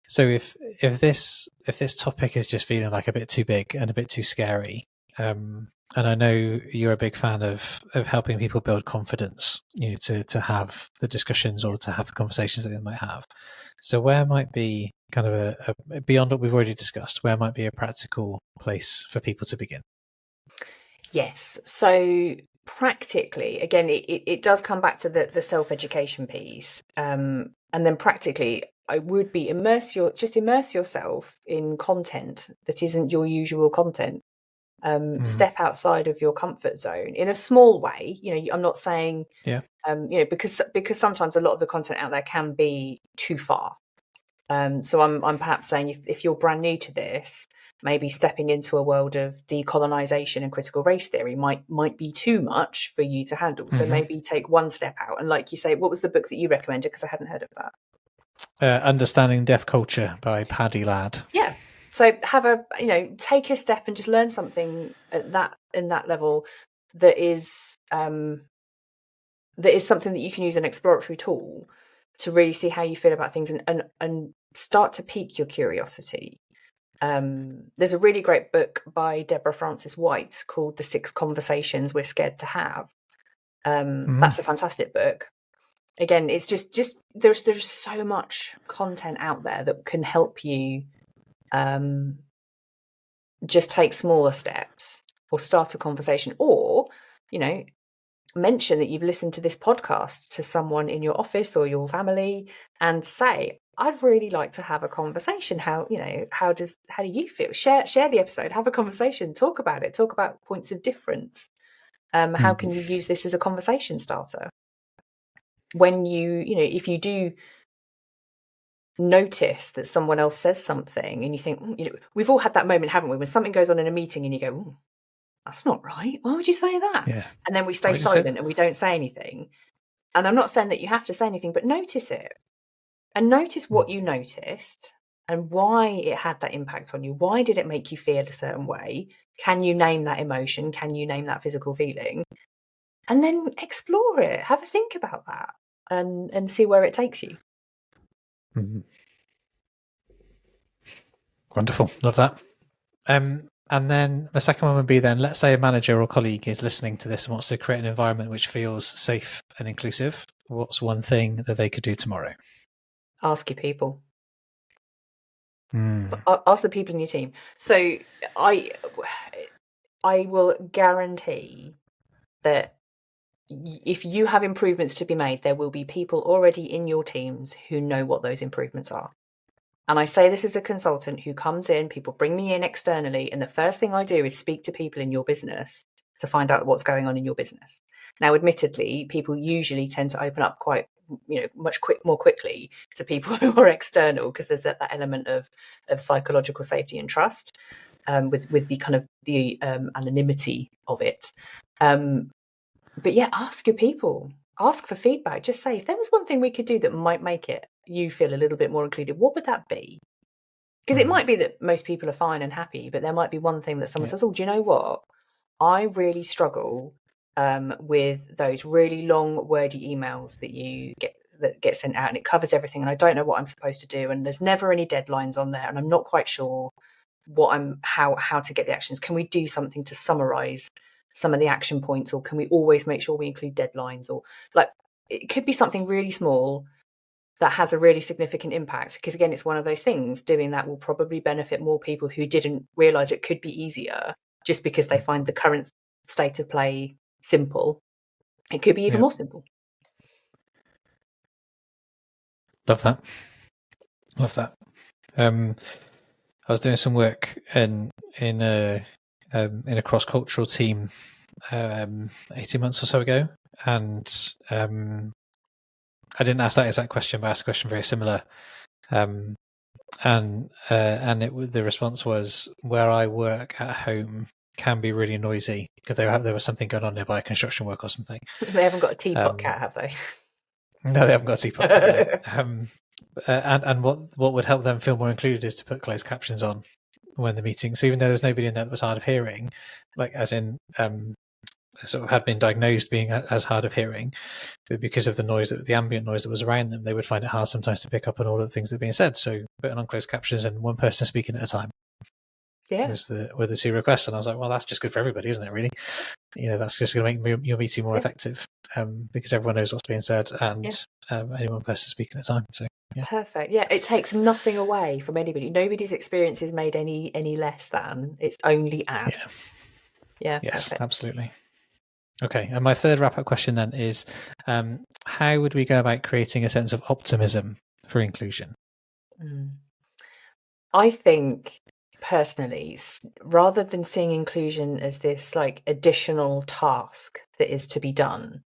So if this topic is just feeling like a bit too big and a bit too scary, and I know you're a big fan of helping people build confidence, to have the discussions or to have the conversations that they might have. So where might be kind of a beyond what we've already discussed, where might be a practical place for people to begin? Yes. So practically, again, it does come back to the self-education piece. And then practically, I would be immerse yourself in content that isn't your usual content. Step outside of your comfort zone in a small way. I'm not saying, because sometimes a lot of the content out there can be too far. So I'm perhaps saying, if you're brand new to this, maybe stepping into a world of decolonization and critical race theory might be too much for you to handle. So maybe take one step out. And like you say, what was the book that you recommended? Because I hadn't heard of that. Understanding Deaf Culture by Paddy Ladd. Yeah. So take a step and just learn something in that level that is something that you can use, an exploratory tool to really see how you feel about things and start to pique your curiosity. There's a really great book by Deborah Frances White called The 6 Conversations We're Scared to Have. That's a fantastic book. Again, it's just there's so much content out there that can help you just take smaller steps or start a conversation, or mention that you've listened to this podcast to someone in your office or your family and say, I'd really like to have a conversation. How do you feel? Share the episode, have a conversation, talk about it, talk about points of difference. How can you use this as a conversation starter? When if you do notice that someone else says something and you think, we've all had that moment, haven't we, when something goes on in a meeting and you go, that's not right, why would you say that? And then we stay silent and we don't say anything. And I'm not saying that you have to say anything, but notice it and notice what you noticed and why it had that impact on you. Why did it make you feel a certain way? Can you name that emotion? Can you name that physical feeling? And then explore it, have a think about that and see where it takes you. Wonderful, love that. And then the second one would be, then let's say a manager or colleague is listening to this and wants to create an environment which feels safe and inclusive. What's one thing that they could do tomorrow? Ask your people. Ask the people in your team. So I will guarantee that if you have improvements to be made, there will be people already in your teams who know what those improvements are. And I say this as a consultant who comes in, people bring me in externally, and the first thing I do is speak to people in your business to find out what's going on in your business. Now, admittedly, people usually tend to open up quite more quickly to people who are external, because there's that element of psychological safety and trust with the kind of the anonymity of it. But yeah, ask your people, ask for feedback. Just say, if there was one thing we could do that might make you feel a little bit more included, what would that be? Because it might be that most people are fine and happy, but there might be one thing that someone says, oh, do you know what? I really struggle with those really long, wordy emails that get sent out, and it covers everything, and I don't know what I'm supposed to do, and there's never any deadlines on there, and I'm not quite sure how to get the actions. Can we do something to summarize some of the action points, or can we always make sure we include deadlines? Or like, it could be something really small that has a really significant impact, because again, it's one of those things. Doing that will probably benefit more people who didn't realize it could be easier just because they find the current state of play simple. It could be even more simple. Love that. I was doing some work in a cross-cultural team 18 months or so ago, and I didn't ask that exact question, but I asked a question very similar. The response was, where I work at home can be really noisy, because there was something going on nearby, construction work or something. They haven't got a teapot cat, have they? No, they haven't got a teapot cat. And what would help them feel more included is to put closed captions on when the meeting. So even though there's nobody in there that was hard of hearing, like as in sort of had been diagnosed being as hard of hearing, but because of the ambient noise that was around them, they would find it hard sometimes to pick up on all of the things that are being said. So putting on closed captions and one person speaking at a time was the two requests. And I was like, well, that's just good for everybody, isn't it, really? That's just going to make your meeting more effective, because everyone knows what's being said, and only one person speaking at a time. So perfect. Yeah, it takes nothing away from anybody. Nobody's experience is made any less than. It's only add. Yes, perfect. Absolutely. Okay, and my third wrap-up question then is, how would we go about creating a sense of optimism for inclusion? I think, personally, rather than seeing inclusion as this like additional task that is to be done,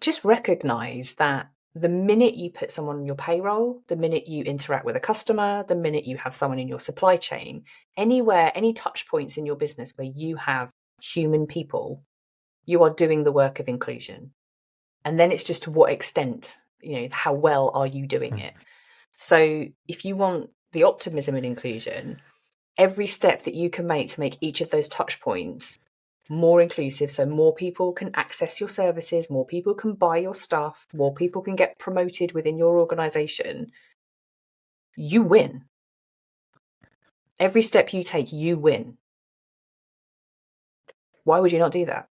just recognise that the minute you put someone on your payroll, the minute you interact with a customer, the minute you have someone in your supply chain, anywhere, any touch points in your business where you have human people, you are doing the work of inclusion. And then it's just to what extent, how well are you doing it? So if you want the optimism in inclusion, every step that you can make to make each of those touch points more inclusive, so more people can access your services, more people can buy your stuff, more people can get promoted within your organization, you win. Every step you take, you win. Why would you not do that?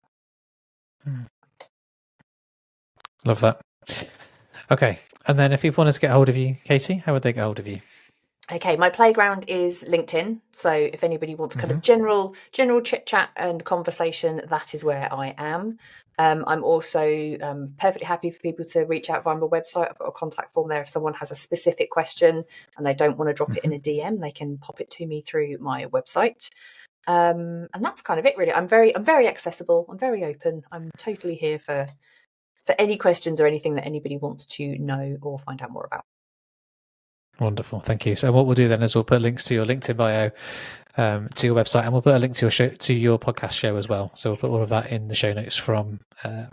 Love that. Okay, and then if people wanted to get hold of you, Katie, how would they get hold of you? Okay, my playground is LinkedIn. So if anybody wants kind of general chit chat and conversation, that is where I am. I'm also perfectly happy for people to reach out via my website. I've got a contact form there. If someone has a specific question and they don't want to drop it in a DM, they can pop it to me through my website. And that's kind of it, really. I'm very accessible. I'm very open. I'm totally here for any questions or anything that anybody wants to know or find out more about. Wonderful, thank you. So what we'll do then is we'll put links to your LinkedIn bio, to your website, and we'll put a link to your show, to your podcast show as well. So we'll put all of that in the show notes from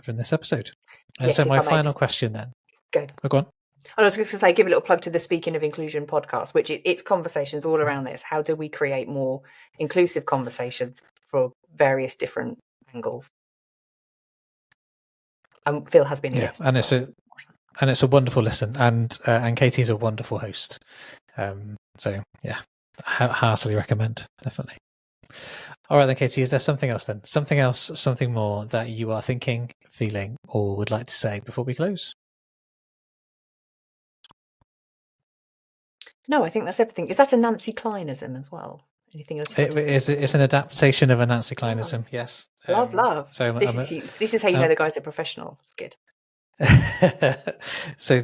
this episode. And so my final question then. Go on. I was going to say, give a little plug to the Speaking of Inclusion podcast, which it's conversations all around this. How do we create more inclusive conversations for various different angles? Phil has been a guest. And it's a wonderful listen, and Katie's a wonderful host. So yeah, heartily recommend, definitely. All right then, Katie, is there something else then? Something more that you are thinking, feeling, or would like to say before we close? No, I think that's everything. Is that a Nancy Kleinism as well? Anything else? It's an adaptation of a Nancy Kleinism, yes. Love. So this is how you know the guy's a professional. It's good. So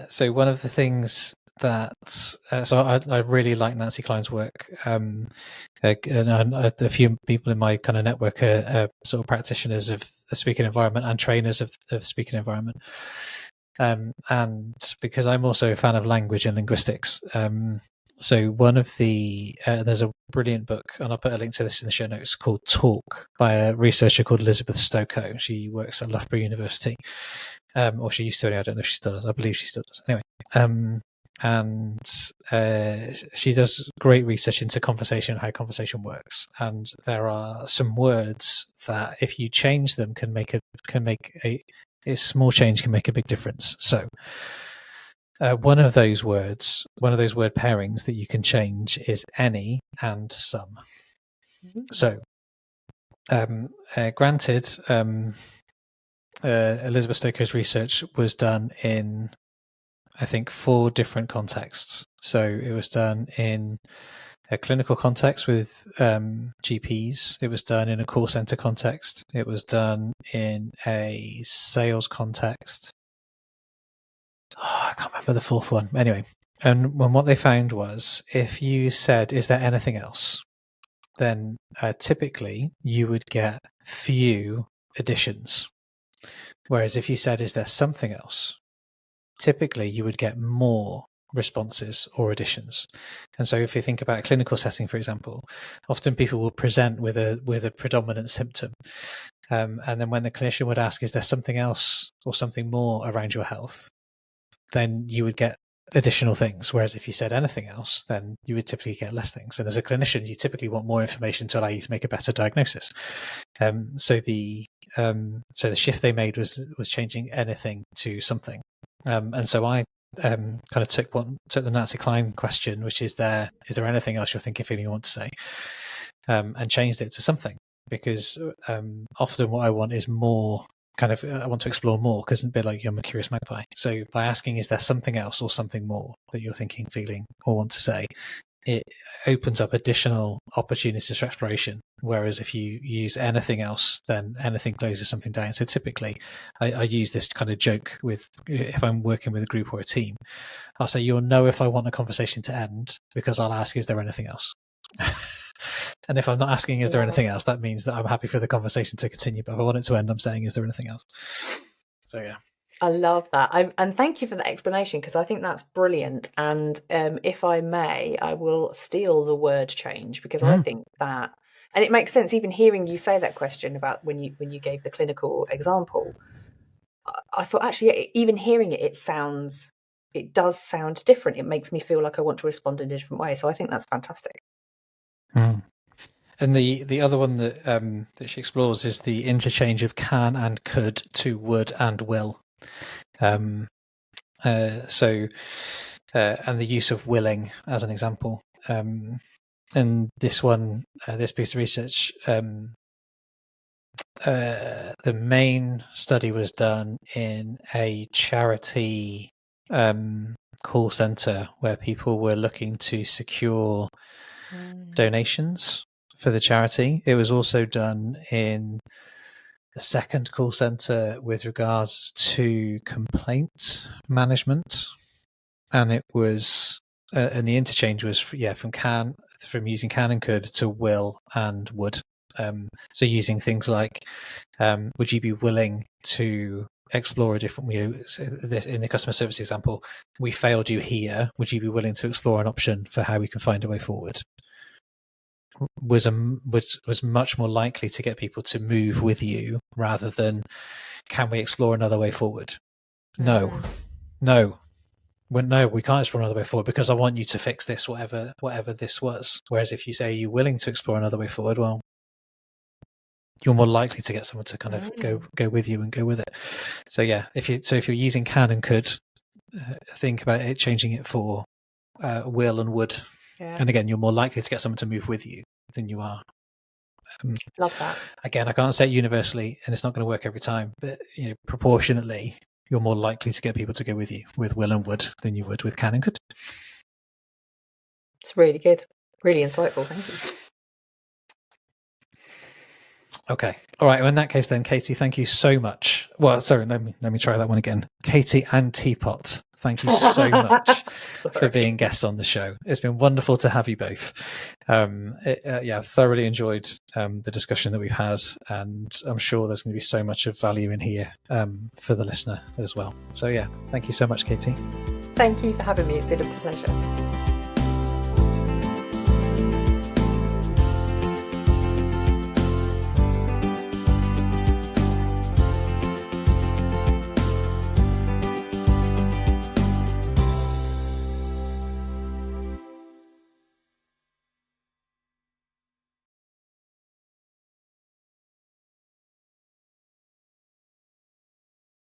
so one of the things that so I really like Nancy Kline's work, and a few people in my kind of network are sort of practitioners of the speaking environment and trainers of speaking environment, and because I'm also a fan of language and linguistics, so one of the there's a brilliant book, and I'll put a link to this in the show notes, called Talk, by a researcher called Elizabeth Stokoe. She works at Loughborough University, or she used to. I don't know if she still does. I believe she still does. Anyway, and she does great research into conversation and how conversation works. And there are some words that, if you change them, can make a small change can make a big difference. So one of those word pairings that you can change is any and some. So granted, Elizabeth Stokoe's research was done in, I think, 4 different contexts. So it was done in a clinical context with GPs. It was done in a call center context. It was done in a sales context. I can't remember the 4th one. Anyway, and what they found was, if you said, "Is there anything else?" then typically you would get few additions. Whereas if you said, "Is there something else?" typically you would get more responses or additions. And so if you think about a clinical setting, for example, often people will present with a predominant symptom. And then when the clinician would ask, "Is there something else or something more around your health?" then you would get additional things. Whereas if you said anything else, then you would typically get less things. And as a clinician, you typically want more information to allow you to make a better diagnosis. So the shift they made was changing anything to something. And so I kind of took the Nancy Kline question, which is there anything else you're thinking, feeling, you want to say, and changed it to something, because often what I want is more. I want to explore more, because it's a bit like I'm a curious magpie. So by asking, "Is there something else or something more that you're thinking, feeling, or want to say?" it opens up additional opportunities for exploration. Whereas if you use anything else, then anything closes something down. So typically I use this kind of joke with, if I'm working with a group or a team, I'll say, "You'll know if I want a conversation to end, because I'll ask, 'Is there anything else?'" And if I'm not asking, "Is there anything else?" that means that I'm happy for the conversation to continue. But if I want it to end, I'm saying, "Is there anything else?" So yeah. I love that. And thank you for that explanation, because I think that's brilliant. And if I may, I will steal the word change, because I think that, and it makes sense even hearing you say that question about when you gave the clinical example. I thought, actually, even hearing it does sound different. It makes me feel like I want to respond in a different way. So I think that's fantastic. And the other one that she explores is the interchange of can and could to would and will. And the use of willing as an example. And this one, this piece of research, the main study was done in a charity call center where people were looking to secure donations for the charity. It was also done in the second call center with regards to complaint management, and it was and the interchange was from using can and could to will and would. So using things like, would you be willing to explore a different way? In the customer service example, "We failed you here. Would you be willing to explore an option for how we can find a way forward?" was much more likely to get people to move with you, rather than, "Can we explore another way forward?" No, we can't explore another way forward, because I want you to fix this, whatever this was. Whereas if you say, "Are you willing to explore another way forward?" well, you're more likely to get someone to kind of go with you and go with it. So yeah, if you're using can and could, think about it, changing it for will and would. Yeah. And again, you're more likely to get someone to move with you than you are. Love that. Again, I can't say it universally, and it's not going to work every time, but proportionately, you're more likely to get people to go with you with will and would than you would with can and could. It's really good. Really insightful. Thank you. Okay. All right. Well, in that case then, Katie, thank you so much Well, sorry, let me try that one again. Katie and Teapot, thank you so much for being guests on the show. It's been wonderful to have you both. Thoroughly enjoyed the discussion that we've had, and I'm sure there's going to be so much of value in here for the listener as well. So yeah, thank you so much, Katie. Thank you for having me. It's been a pleasure.